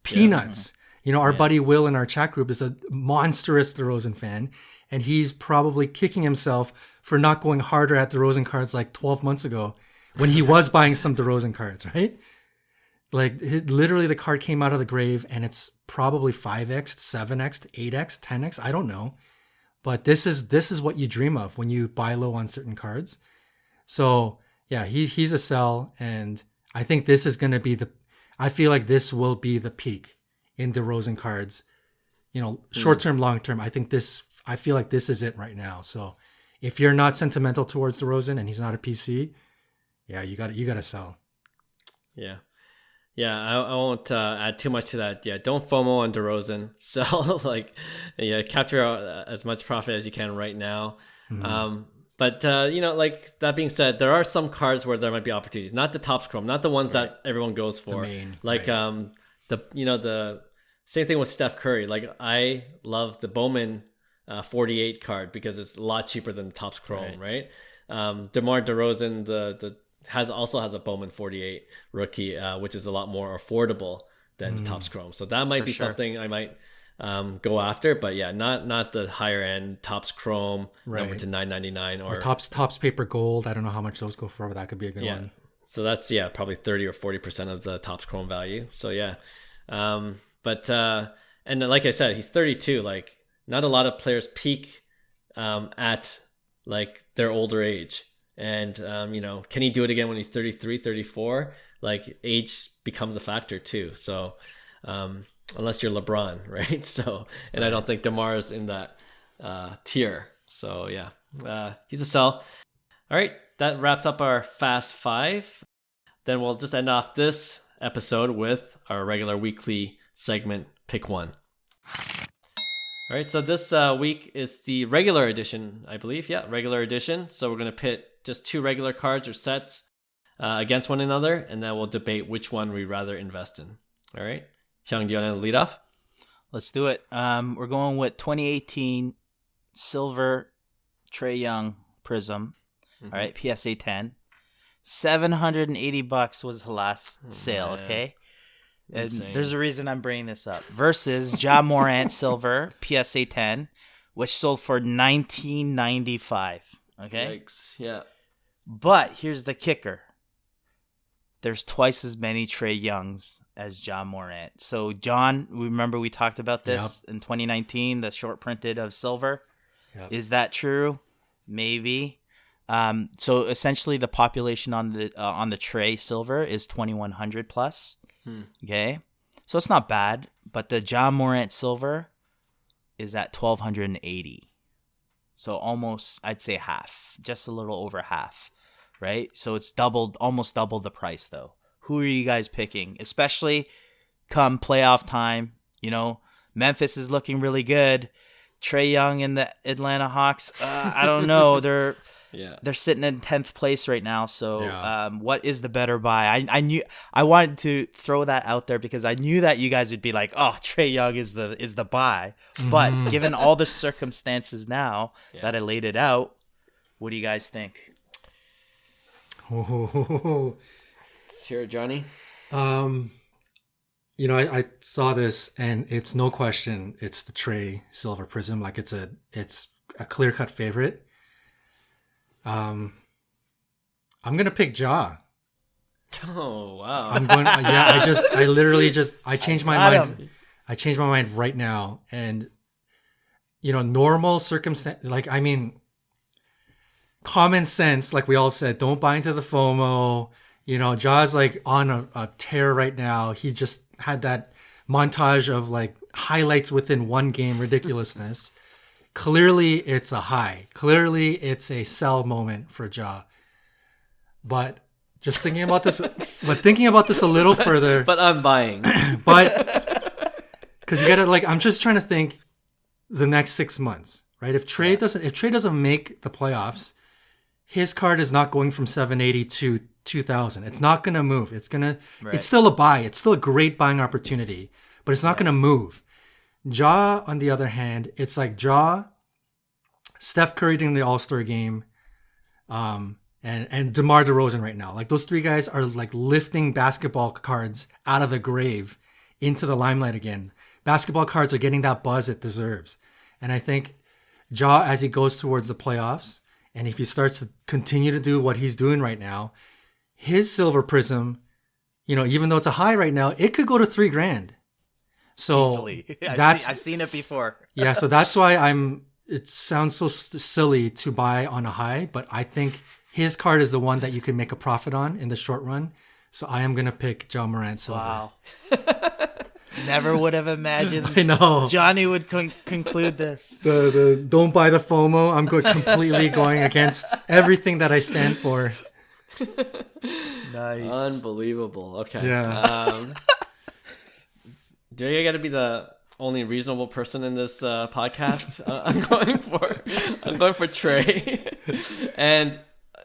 peanuts. Our buddy Will in our chat group is a monstrous DeRozan fan, and he's probably kicking himself for not going harder at DeRozan cards like 12 months ago when he was buying some DeRozan cards, right? Like, literally the card came out of the grave, and it's probably 5x, 7x, 8x, 10x. I don't know. But this is what you dream of when you buy low on certain cards. So yeah, he's a sell, and I think this is going to be I feel like this will be the peak in DeRozan cards. Short term, long term. I feel like this is it right now. So if you're not sentimental towards DeRozan and he's not a PC, yeah, you got to sell. Yeah. Yeah, I won't add too much to that. Yeah, don't FOMO on DeRozan. Sell, capture as much profit as you can right now. Mm-hmm. But like that being said, there are some cards where there might be opportunities. Not the Topps Chrome, not the ones that everyone goes for. The same thing with Steph Curry. Like, I love the Bowman 48 card because it's a lot cheaper than the Topps Chrome, right? DeMar DeRozan, the also has a Bowman 48 rookie, which is a lot more affordable than the Topps Chrome. So that might be something I might go after. But yeah, not the higher end Topps Chrome number to $9.99 or Topps Paper Gold. I don't know how much those go for, but that could be a good one. So that's probably 30 or 40% of the Topps Chrome value. So yeah, and like I said, he's 32. Like, not a lot of players peak at like their older age. And, can he do it again when he's 33, 34? Like, age becomes a factor too. So, unless you're LeBron, right? So, and I don't think DeMar's in that tier. So, yeah, he's a sell. All right, that wraps up our Fast Five. Then we'll just end off this episode with our regular weekly segment, Pick One. All right, so this week is the regular edition, I believe. Yeah, regular edition. So we're going to pit just two regular cards or sets against one another, and then we'll debate which one we'd rather invest in. All right. Hyung, do you want to lead off? Let's do it. We're going with 2018 Silver Trae Young Prizm. All right, PSA 10. $780 was the last sale, okay? And there's a reason I'm bringing this up. Versus Ja Morant Silver PSA 10, which sold for $19.95. Okay. Yikes. Yeah. But here's the kicker. There's twice as many Trae Youngs as Ja Morant. So, John, remember we talked about this in 2019, the short printed of silver. Yep. Is that true? Maybe. So essentially, the population on the Trae Silver is 2,100 plus. Okay, so it's not bad. But the Ja Morant Silver is at 1,280. So almost, I'd say half, just a little over half, right? So it's almost double the price though. Who are you guys picking? Especially come playoff time, Memphis is looking really good. Trae Young and the Atlanta Hawks, I don't know. They're sitting in 10th place right now. So what is the better buy? I wanted to throw that out there because I knew that you guys would be like, oh, Trae Young is the buy. But given all the circumstances now that I laid it out, what do you guys think? Let's hear it, Johnny. I saw this and it's no question it's the Trae Silver Prizm. Like it's a clear-cut favorite. I'm gonna pick Ja. Oh wow! I'm going. I changed my mind. I changed my mind right now, and normal circumstance. Common sense, like we all said, don't buy into the FOMO. Ja's like on a tear right now. He just had that montage of like highlights within one game ridiculousness. Clearly, it's a high. Clearly, it's a sell moment for Ja. But just thinking about this, a little further. But I'm buying. But because you gotta I'm just trying to think the next 6 months, right? If Trae doesn't make the playoffs, his card is not going from 780 to 2,000. It's not gonna move. It's still a buy. It's still a great buying opportunity, but it's not gonna move. Ja, on the other hand, it's like Ja, Steph Curry during the All-Star game, and DeMar DeRozan right now. Like those three guys are like lifting basketball cards out of the grave into the limelight again. Basketball cards are getting that buzz it deserves. And I think Ja, as he goes towards the playoffs, and if he starts to continue to do what he's doing right now, his Silver Prizm, even though it's a high right now, it could go to $3,000. So easily. I've seen it before. Yeah, so that's why it sounds so silly to buy on a high, but I think his card is the one that you can make a profit on in the short run. So I am going to pick Ja Morant Silver. Wow. Never would have imagined I know. Johnny would conclude this. The don't buy the FOMO. I'm completely going against everything that I stand for. Nice. Unbelievable. Okay. Yeah. Do you got to be the only reasonable person in this podcast? I'm going for Trae. And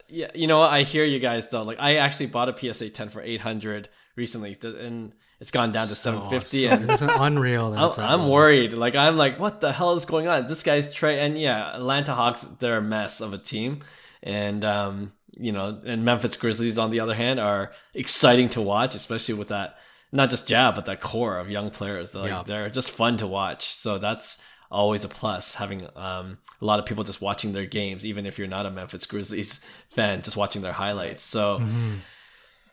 yeah, I hear you guys though. Like I actually bought a PSA 10 for 800 recently, and it's gone down to 750. And it's unreal. I'm worried. Like I'm like, what the hell is going on? This guy's Trae, and yeah, Atlanta Hawks, they're a mess of a team, and and Memphis Grizzlies on the other hand are exciting to watch, especially with that. Not just Ja, but that core of young players. They're just fun to watch. So that's always a plus, having a lot of people just watching their games, even if you're not a Memphis Grizzlies fan, just watching their highlights. So,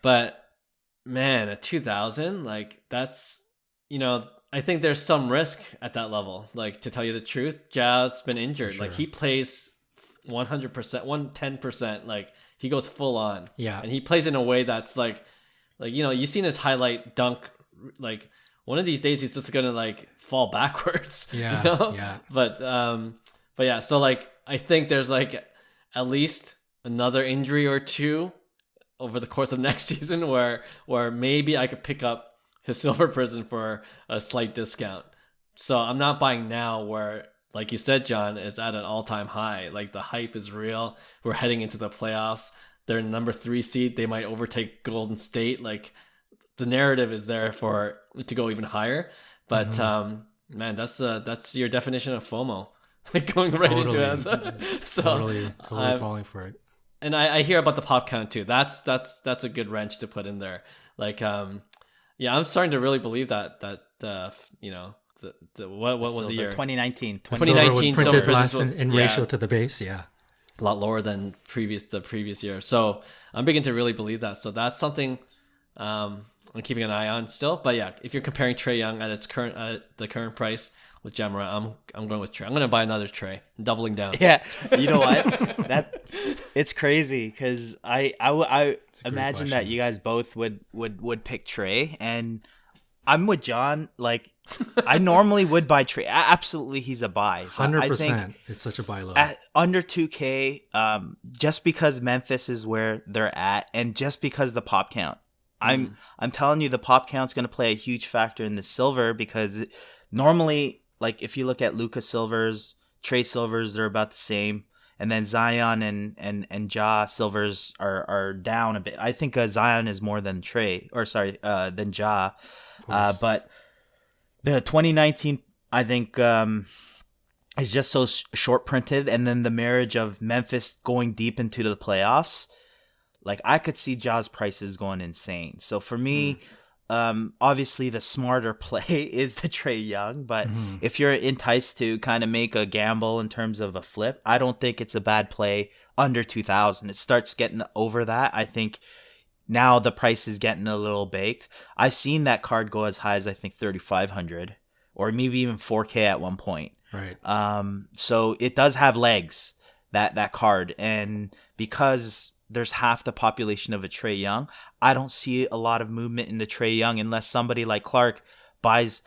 but man, at 2,000, like that's, I think there's some risk at that level. Like to tell you the truth, Ja's been injured. Sure. Like he plays 100%, 110%. Like he goes full on. Yeah. And he plays in a way that's like, you've seen his highlight dunk. Like one of these days, he's just gonna like fall backwards. Yeah, yeah. But yeah. So like, I think there's like at least another injury or two over the course of next season where maybe I could pick up his Silver Prizm for a slight discount. So I'm not buying now where, like you said, John, it's at an all-time high. Like the hype is real. We're heading into the playoffs. They're number 3 seed. They might overtake Golden State. Like the narrative is there for it to go even higher. But man, that's your definition of FOMO. Like going right into it. So totally falling for it. And I hear about the pop count too. That's a good wrench to put in there. Like I'm starting to really believe that what was the year? 2019. 2019 was printed silver less in ratio to the base. Yeah. A lot lower than the previous year. So I'm beginning to really believe that. So that's something I'm keeping an eye on still. But yeah, if you're comparing Trae Young at the current price with Jamara, I'm going with Trae. I'm going to buy another Trae, doubling down. Yeah, you know what? It's crazy because I It's a great imagine that question. you guys both would pick Trae, and I'm with John. Like, I normally would buy Trae. Absolutely, he's a buy. But I think 100%. It's such a buy low. at under 2K, just because Memphis is where they're at, and just because the pop count, I'm telling you, the pop count's going to play a huge factor in the silver because normally, like if you look at Luka Silvers, Trae Silvers, they're about the same. And then Zion and Ja Silvers are down a bit. I think Zion is more than Trae, or sorry, than Ja. But the 2019, I think, is just so short printed. And then the marriage of Memphis going deep into the playoffs, like I could see Ja's prices going insane. So for me, obviously the smarter play is the Trae Young, but if you're enticed to kind of make a gamble in terms of a flip, I don't think it's a bad play under 2,000. It starts getting over that. I think now the price is getting a little baked. I've seen that card go as high as I think 3,500 or maybe even 4K at one point. Right. So it does have legs, that card, and because there's half the population of a Trae Young, I don't see a lot of movement in the Trae Young unless somebody like Clark buys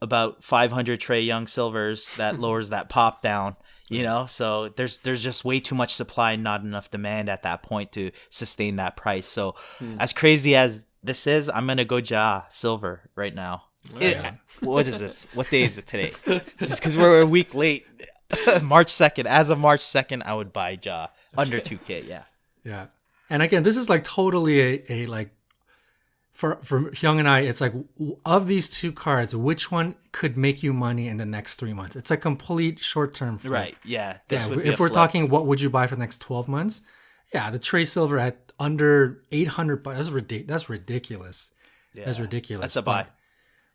about 500 Trae Young silvers that lowers that pop down, you know? So there's just way too much supply and not enough demand at that point to sustain that price. So as crazy as this is, I'm going to go Ja silver right now. What is this? What day is it today? Just because we're a week late. March 2nd. As of March 2nd, I would buy Ja under 2K, yeah. Yeah. And again, this is like totally a like for Hyung and I, it's like of these two cards, which one could make you money in the next 3 months? It's a complete short-term flip. Right. Yeah. If we're talking what would you buy for the next 12 months? Yeah, the Trae Silver at under 800 bucks. That's ridiculous. Yeah. That's ridiculous. That's a buy.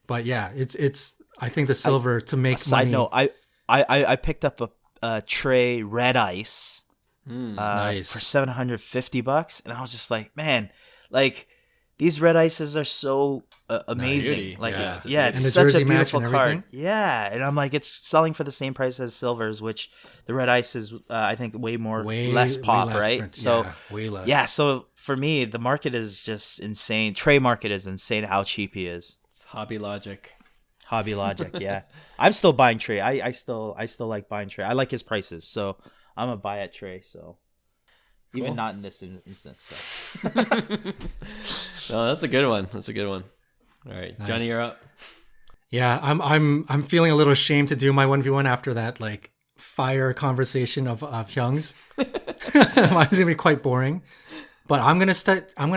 But yeah, it's I think the silver to make side money. note, I picked up a Trae Red Ice. Nice. For $750, and I was just like, man, like these red ices are so amazing. Nice. Like, Yeah. it's And the such jersey a match beautiful and card. everything? Yeah, and I'm like, it's selling for the same price as silvers, which the red ice is, I think, less pop, less right? print. So Yeah, way less. yeah, so for me, the market is just insane. Trae market is insane. How cheap he is. It's hobby logic. Hobby Logic, yeah. I'm still buying Trae. I still like buying Trae. I like his prices, so I'm a buy at Trae. So. Even Cool. not in this instance. So. No, that's a good one. That's a good one. All right, Nice. Johnny, you're up. Yeah, I'm feeling a little ashamed to do my 1v1 after that like fire conversation of Hyung's. Mine's gonna be quite boring. But I'm gonna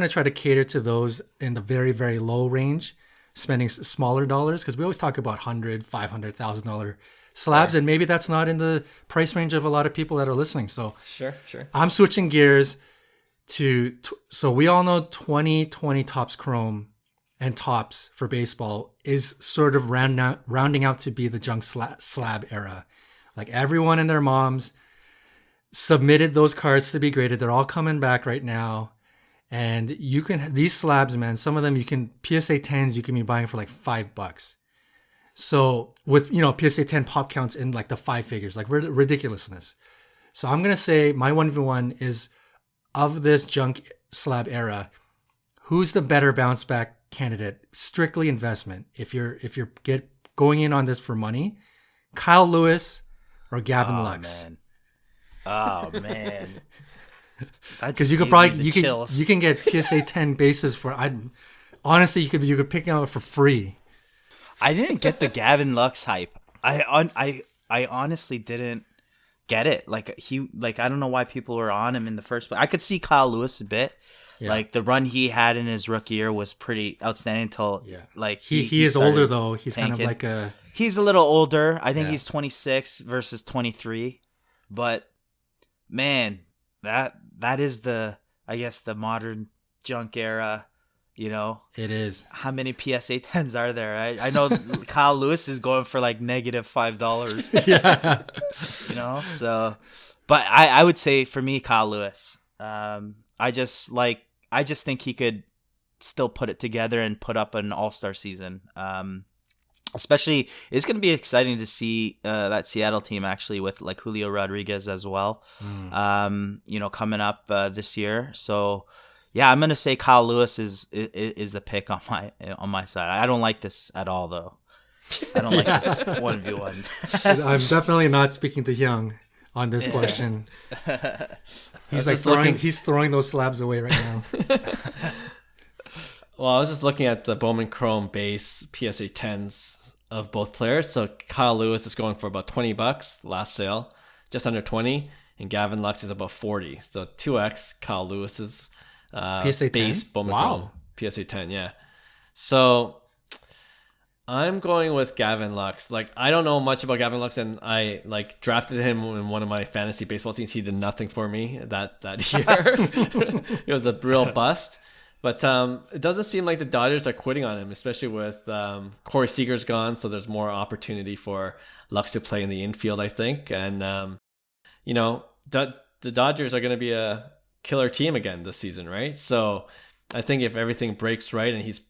try to cater to those in the very, very low range, spending smaller dollars, because we always talk about $100,000, $500,000 slabs, and maybe that's not in the price range of a lot of people that are listening. So Sure. I'm switching gears so we all know 2020 Topps Chrome and Topps for baseball is sort of rounding out to be the junk slab era. Like everyone and their moms submitted those cards to be graded. They're all coming back right now. And you can, these slabs, man, some of them PSA 10s you can be buying for like $5. So with, PSA 10 pop counts in like the 5 figures, like ridiculousness. So I'm going to say my 1v1 is of this junk slab era, who's the better bounce back candidate? Strictly investment. If you're going in on this for money, Kyle Lewis or Gavin Lux. Man. Oh man. Because you can get PSA 10 bases for honestly you could pick them up for free. I didn't get the Gavin Lux hype. I honestly didn't get it. Like I don't know why people were on him in the first place. I could see Kyle Lewis a bit. Yeah. Like the run he had in his rookie year was pretty outstanding until like he is older though. He's tanking. Kind of like he's a little older. I think he's 26 versus 23. But man, that is the modern junk era. It is. How many PSA 10s are there? I know Kyle Lewis is going for like -$5. Yeah. So, but I would say for me, Kyle Lewis. I just think he could still put it together and put up an all-star season. Especially, it's going to be exciting to see that Seattle team actually with like Julio Rodriguez as well, coming up this year. So, yeah, I'm going to say Kyle Lewis is the pick on my side. I don't like this at all, though. I don't like this 1v1. I'm definitely not speaking to Hyung on this question. He's throwing those slabs away right now. Well, I was just looking at the Bowman Chrome base PSA 10s of both players. So Kyle Lewis is going for about $20 last sale, just under 20, and Gavin Lux is about 40. So 2x Kyle Lewis's PSA 10 base Bowman Chrome PSA 10, yeah. So I'm going with Gavin Lux. Like, I don't know much about Gavin Lux, and I like drafted him in one of my fantasy baseball teams. He did nothing for me that year. It was a real bust. But it doesn't seem like the Dodgers are quitting on him, especially with Corey Seager's gone. So there's more opportunity for Lux to play in the infield, I think. And, the Dodgers are going to be a killer team again this season, right? So I think if everything breaks right and he's,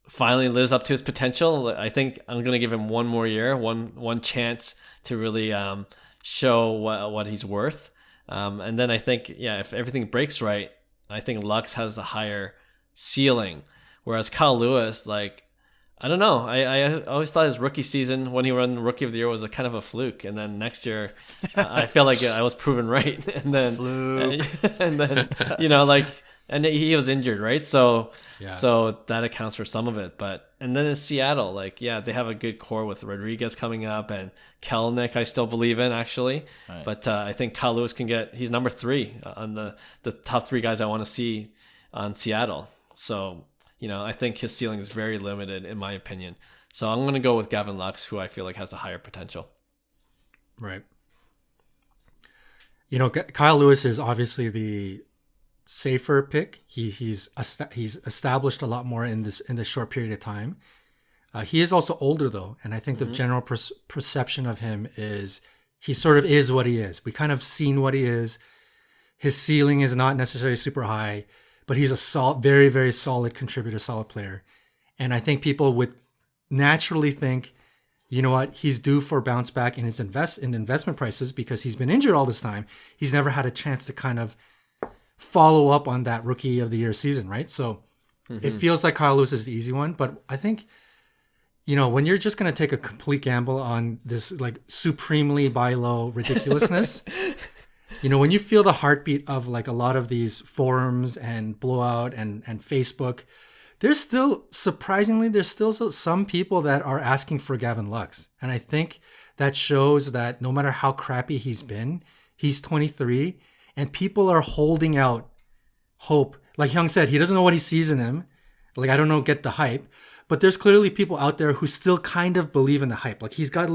finally lives up to his potential, I think I'm going to give him one more year, one chance to really show what he's worth. And then I think, if everything breaks right, I think Lux has a higher ceiling, whereas Kyle Lewis, like, I don't know. I always thought his rookie season when he won Rookie of the Year was a kind of a fluke, and then next year, I feel like I was proven right. And then, and he was injured, right? So that accounts for some of it. And then in Seattle, they have a good core with Rodriguez coming up and Kelenic, I still believe in, actually. Right. But I think Kyle Lewis he's number 3 on the top 3 guys I want to see on Seattle. So, I think his ceiling is very limited, in my opinion. So I'm going to go with Gavin Lux, who I feel like has a higher potential. Right. Kyle Lewis is obviously the safer pick. He's established a lot more in this short period of time. He is also older though, and I think the general perception of him is he sort of is what he is. We kind of seen what he is. His ceiling is not necessarily super high, but he's a very, very solid contributor, solid player. And I think people would naturally think, you know what, he's due for a bounce back in his investment prices because he's been injured all this time. He's never had a chance to kind of follow up on that Rookie of the Year season, right? So it feels like Kyle Lewis is the easy one, but I think, when you're just going to take a complete gamble on this like supremely buy low ridiculousness, when you feel the heartbeat of like a lot of these forums and Blowout and Facebook, there's still some people that are asking for Gavin Lux. And I think that shows that no matter how crappy he's been, he's 23 and people are holding out hope. Like Hyung said, he doesn't know what he sees in him. Like, I don't know, get the hype. But there's clearly people out there who still kind of believe in the hype. Like, he's got a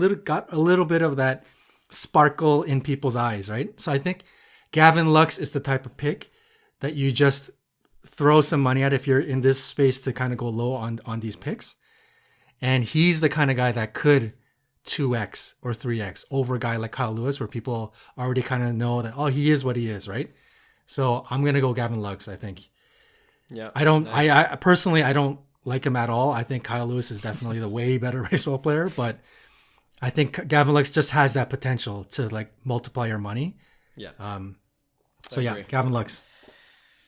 little bit of that sparkle in people's eyes, right? So I think Gavin Lux is the type of pick that you just throw some money at if you're in this space to kind of go low on these picks. And he's the kind of guy that could 2x or 3x over a guy like Kyle Lewis, where people already kind of know that, oh, he is what he is, right? So I'm going to go Gavin Lux, I think. Yeah. I personally, I don't like him at all. I think Kyle Lewis is definitely the way better baseball player, but I think Gavin Lux just has that potential to like multiply your money. Yeah. Gavin Lux.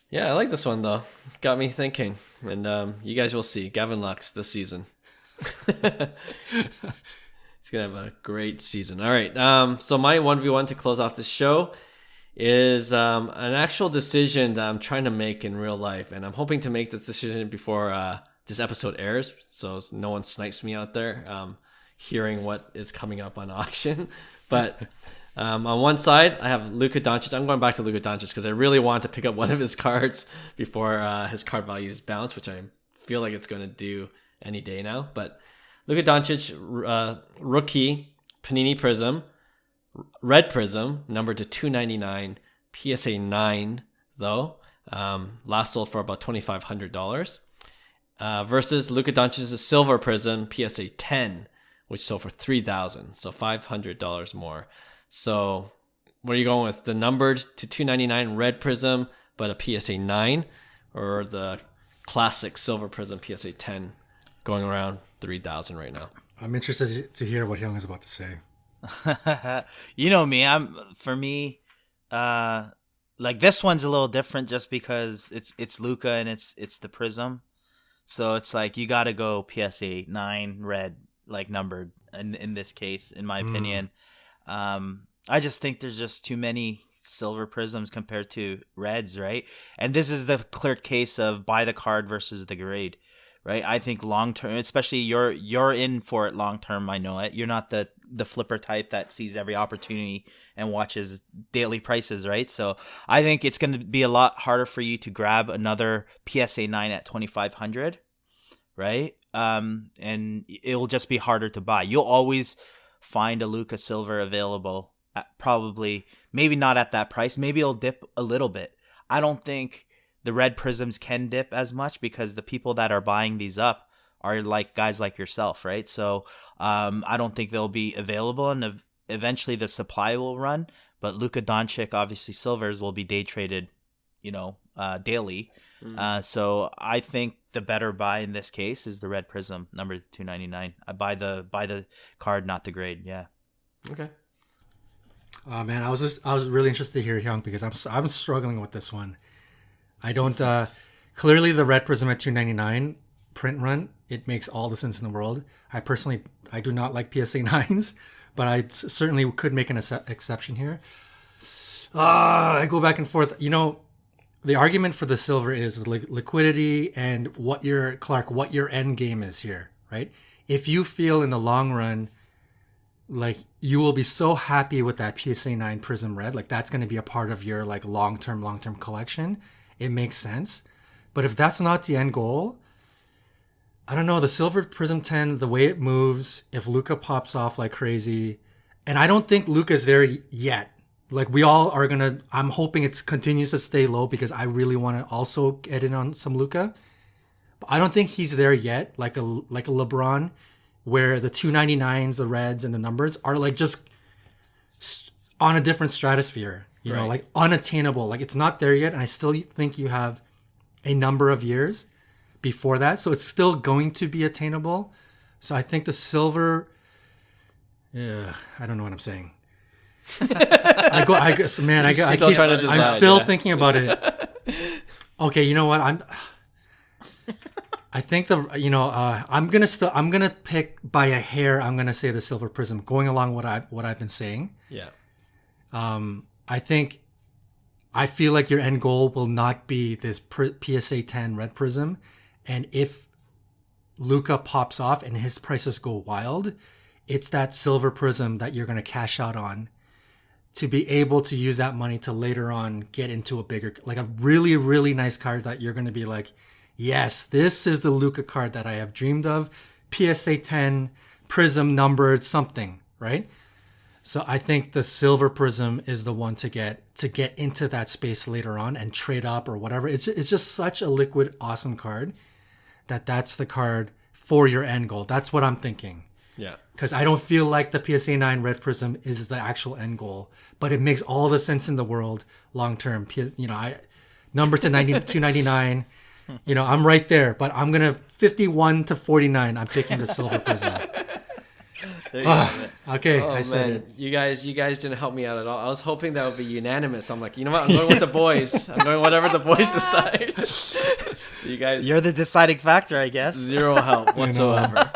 Yeah, I like this one though. Got me thinking, and you guys will see Gavin Lux this season. He's gonna have a great season. All right. So my 1v1 to close off this show is an actual decision that I'm trying to make in real life, and I'm hoping to make this decision before this episode airs, so no one snipes me out there hearing what is coming up on auction. But on one side, I have Luka Doncic. I'm going back to Luka Doncic because I really want to pick up one of his cards before his card values bounce, which I feel like it's going to do any day now. But Luka Doncic, rookie, Panini Prizm, Red Prizm, numbered to 299, PSA 9 though. Last sold for about $2,500. Versus Luka Doncic's Silver Prizm, PSA 10, which sold for $3,000, so $500 more. So what are you going with? The numbered to 299 Red Prizm, but a PSA 9, or the classic Silver Prizm PSA 10 going around 3,000 right now. I'm interested to hear what Hyung is about to say. You know me. For me, like this one's a little different just because it's Luka and it's the Prizm. So it's like you got to go PSA 9 red, like numbered in this case, in my opinion. I just think there's just too many silver Prizms compared to reds, right? And this is the clear case of buy the card versus the grade, right? I think long term, especially you're in for it long term. I know it. You're not the flipper type that sees every opportunity and watches daily prices, right? So I think it's going to be a lot harder for you to grab another PSA 9 at 2,500, right? And it'll just be harder to buy. You'll always find a Luka Silver available at probably, maybe not at that price. Maybe it'll dip a little bit. I don't think the red Prizms can dip as much because the people that are buying these up are like guys like yourself, right? So I don't think they'll be available, and eventually the supply will run. But Luka Doncic, obviously silvers, will be day traded, daily. So I think the better buy in this case is the red Prizm, number 299. I buy the card, not the grade. Yeah. Okay. Man, I was really interested to hear Hyung because I'm struggling with this one. I don't clearly the red Prizm at 299 print run, it makes all the sense in the world. I do not like PSA 9s, but I certainly could make an exception here. I go back and forth. The argument for the silver is liquidity and what your end game is here, right? If you feel in the long run like you will be so happy with that PSA 9 Prizm red, like that's going to be a part of your like long-term collection, it makes sense. But if that's not the end goal, I don't know, the silver Prizm 10, the way it moves, if Luka pops off like crazy, and I don't think Luka's there yet. Like we all are I'm hoping it continues to stay low because I really want to also get in on some Luka. But I don't think he's there yet, like a LeBron, where the 299s, the reds, and the numbers are like just on a different stratosphere, right. Like unattainable. Like it's not there yet, and I still think you have a number of years before that, so it's still going to be attainable. So I think the silver, I don't know what I'm saying. I'm still thinking about it. Okay, you know what? I think I'm gonna pick by a hair. I'm gonna say the silver Prizm, going along what I've been saying. Yeah. I feel like your end goal will not be this PSA 10 red Prizm, and if Luka pops off and his prices go wild, it's that silver Prizm that you're gonna cash out on to be able to use that money to later on get into a bigger, like a really, really nice card that you're gonna be like, yes, this is the Luka card that I have dreamed of. PSA 10, Prizm numbered something, right? So I think the silver Prizm is the one to get into that space later on and trade up or whatever. It's just such a liquid, awesome card that's the card for your end goal. That's what I'm thinking. Yeah. Because I don't feel like the PSA 9 red Prizm is the actual end goal, but it makes all the sense in the world long term. Number to 299. I'm right there, but I'm gonna 51 to 49. I'm picking the silver Prizm. Okay, I said it. You guys didn't help me out at all. I was hoping that would be unanimous. I'm like, you know what? I'm going with the boys. I'm going whatever the boys decide. You guys, you're the deciding factor, I guess. Zero help whatsoever.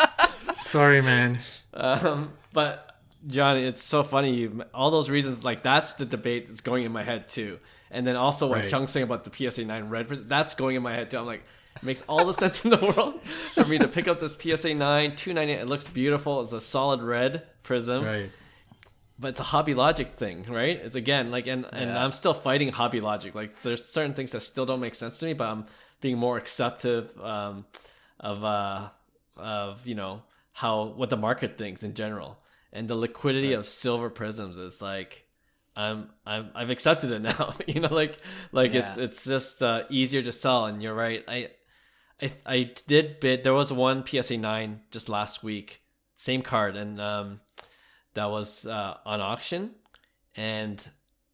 Sorry, man. But Johnny, it's so funny. All those reasons, like that's the debate that's going in my head too. And then also what Hyung's saying about the PSA 9 red, that's going in my head too. I'm like, it makes all the sense in the world for me to pick up this PSA 9, 298. It looks beautiful. It's a solid red Prizm. Right. But it's a Hobby Logic thing, right? It's again, like, and I'm still fighting Hobby Logic. Like there's certain things that still don't make sense to me, but I'm being more acceptive of what the market thinks in general. And the liquidity of silver Prizms is like, I've accepted it now. It's just easier to sell. And you're right. I did bid. There was one PSA 9 just last week, same card, and that was on auction, and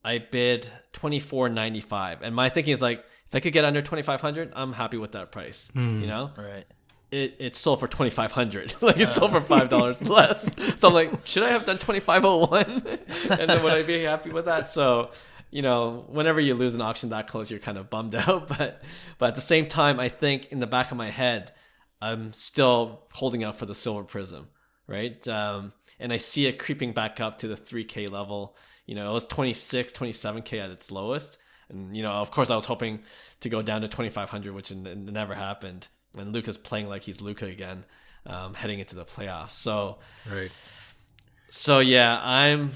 I bid $24.95. And my thinking is like, if I could get under $2,500, I'm happy with that price. Right. it sold for $2,500. Like it sold for $5 less. So I'm like, should I have done 2501? And then would I be happy with that? So, whenever you lose an auction that close, you're kind of bummed out. But at the same time, I think in the back of my head, I'm still holding out for the Silver Prizm, right? And I see it creeping back up to the 3K level. It was 26, 27K at its lowest. And, of course, I was hoping to go down to 2,500, which never happened. And Luka's playing like he's Luka again, heading into the playoffs. So, right. So yeah, I'm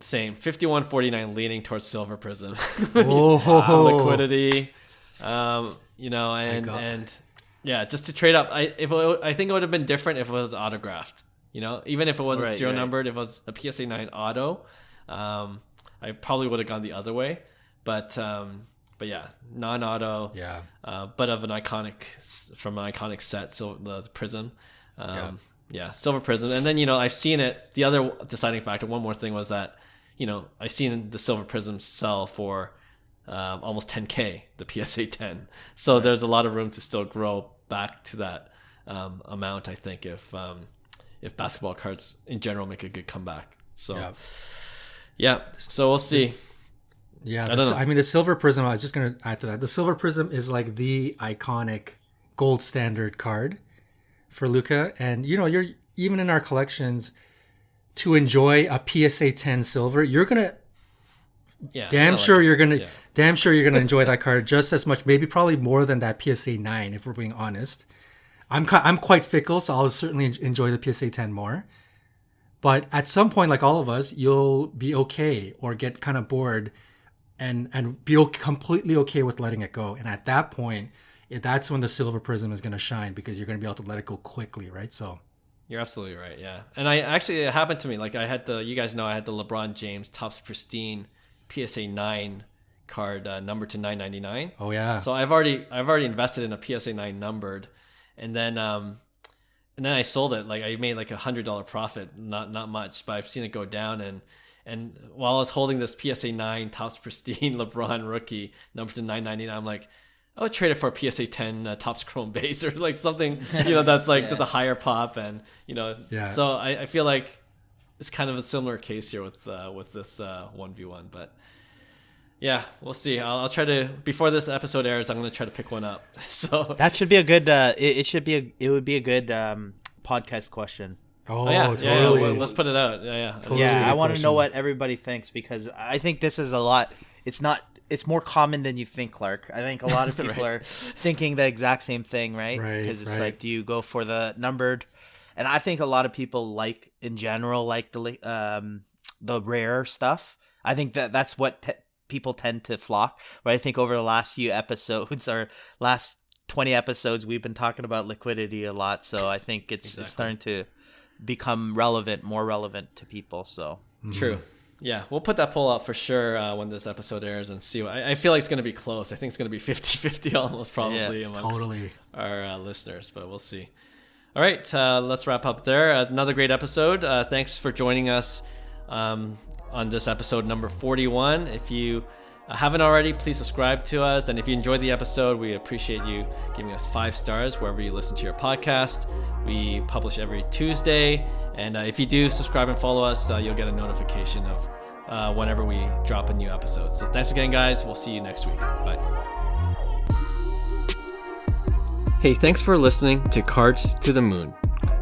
same 51-49 leaning towards Silver Prizm. Liquidity, and yeah, just to trade up. I think it would have been different if it was autographed. Even if it wasn't serial numbered, if it was a PSA 9 auto, I probably would have gone the other way. But yeah, non-auto. Yeah. But of an iconic set, so the Prizm. Yeah, Silver Prizm. And then, I've seen it. The other deciding factor, one more thing was that, I've seen the Silver Prizm sell for almost 10K, the PSA 10. So there's a lot of room to still grow back to that amount, I think, if basketball cards in general make a good comeback. So, yeah, so we'll see. Yeah, the Silver Prizm, I was just going to add to that. The Silver Prizm is like the iconic gold standard card for Luka. And, you're even in our collections to enjoy a PSA 10 silver, you're going to damn sure you're going to enjoy that card just as much, maybe probably more than that PSA 9, if we're being honest. I'm quite fickle, so I'll certainly enjoy the PSA 10 more. But at some point, like all of us, you'll be okay or get kind of bored and be completely okay with letting it go. And at that point, that's when the Silver Prizm is going to shine, because you're going to be able to let it go quickly, right? So you're absolutely right, yeah. And it happened to me. Like I had you guys know I had the LeBron James Topps Pristine PSA 9 card numbered to 999. Oh yeah. So I've already invested in a PSA 9 numbered, and then I sold it. Like I made like $100 profit, not much, but I've seen it go down. And while I was holding this PSA 9 Topps Pristine LeBron rookie numbered to 999, I'm like, I would trade it for a PSA 10 Topps Chrome base or like something, that's like just a higher pop. And, so I feel like it's kind of a similar case here with this 1v1. But yeah, we'll see. I'll try to, before this episode airs, I'm going to try to pick one up. So that should be a good, it would be a good podcast question. Oh yeah, totally. Yeah, let's put it out. Yeah. Totally. Yeah, I want to know what everybody thinks, because I think this is a lot. It's more common than you think, Clark. I think a lot of people are thinking the exact same thing, right? Because it's like, do you go for the numbered? And I think a lot of people in general, the rare stuff. I think that's what people tend to flock. But I think over the last few episodes, or last 20 episodes, we've been talking about liquidity a lot. So I think it's starting to become more relevant to people. So True. Yeah, we'll put that poll out for sure when this episode airs, and see. I feel like it's going to be close. I think it's going to be 50-50 almost, probably, amongst our listeners, but we'll see. All right, let's wrap up there. Another great episode. Thanks for joining us on this episode number 41. If you haven't already, please subscribe to us. And if you enjoyed the episode, we appreciate you giving us 5 stars wherever you listen to your podcast. We publish every Tuesday. And if you do subscribe and follow us, you'll get a notification of whenever we drop a new episode. So thanks again, guys. We'll see you next week. Bye. Hey, thanks for listening to Cards to the Moon.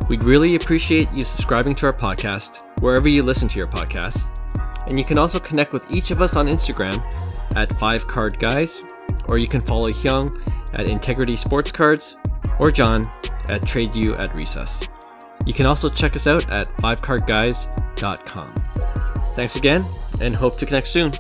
We'd really appreciate you subscribing to our podcast wherever you listen to your podcasts. And you can also connect with each of us on Instagram at 5cardguys, or you can follow Hyung at Integrity Sports Cards, or John at TradeU at Reassess. You can also check us out at 5cardguys.com. Thanks again, and hope to connect soon.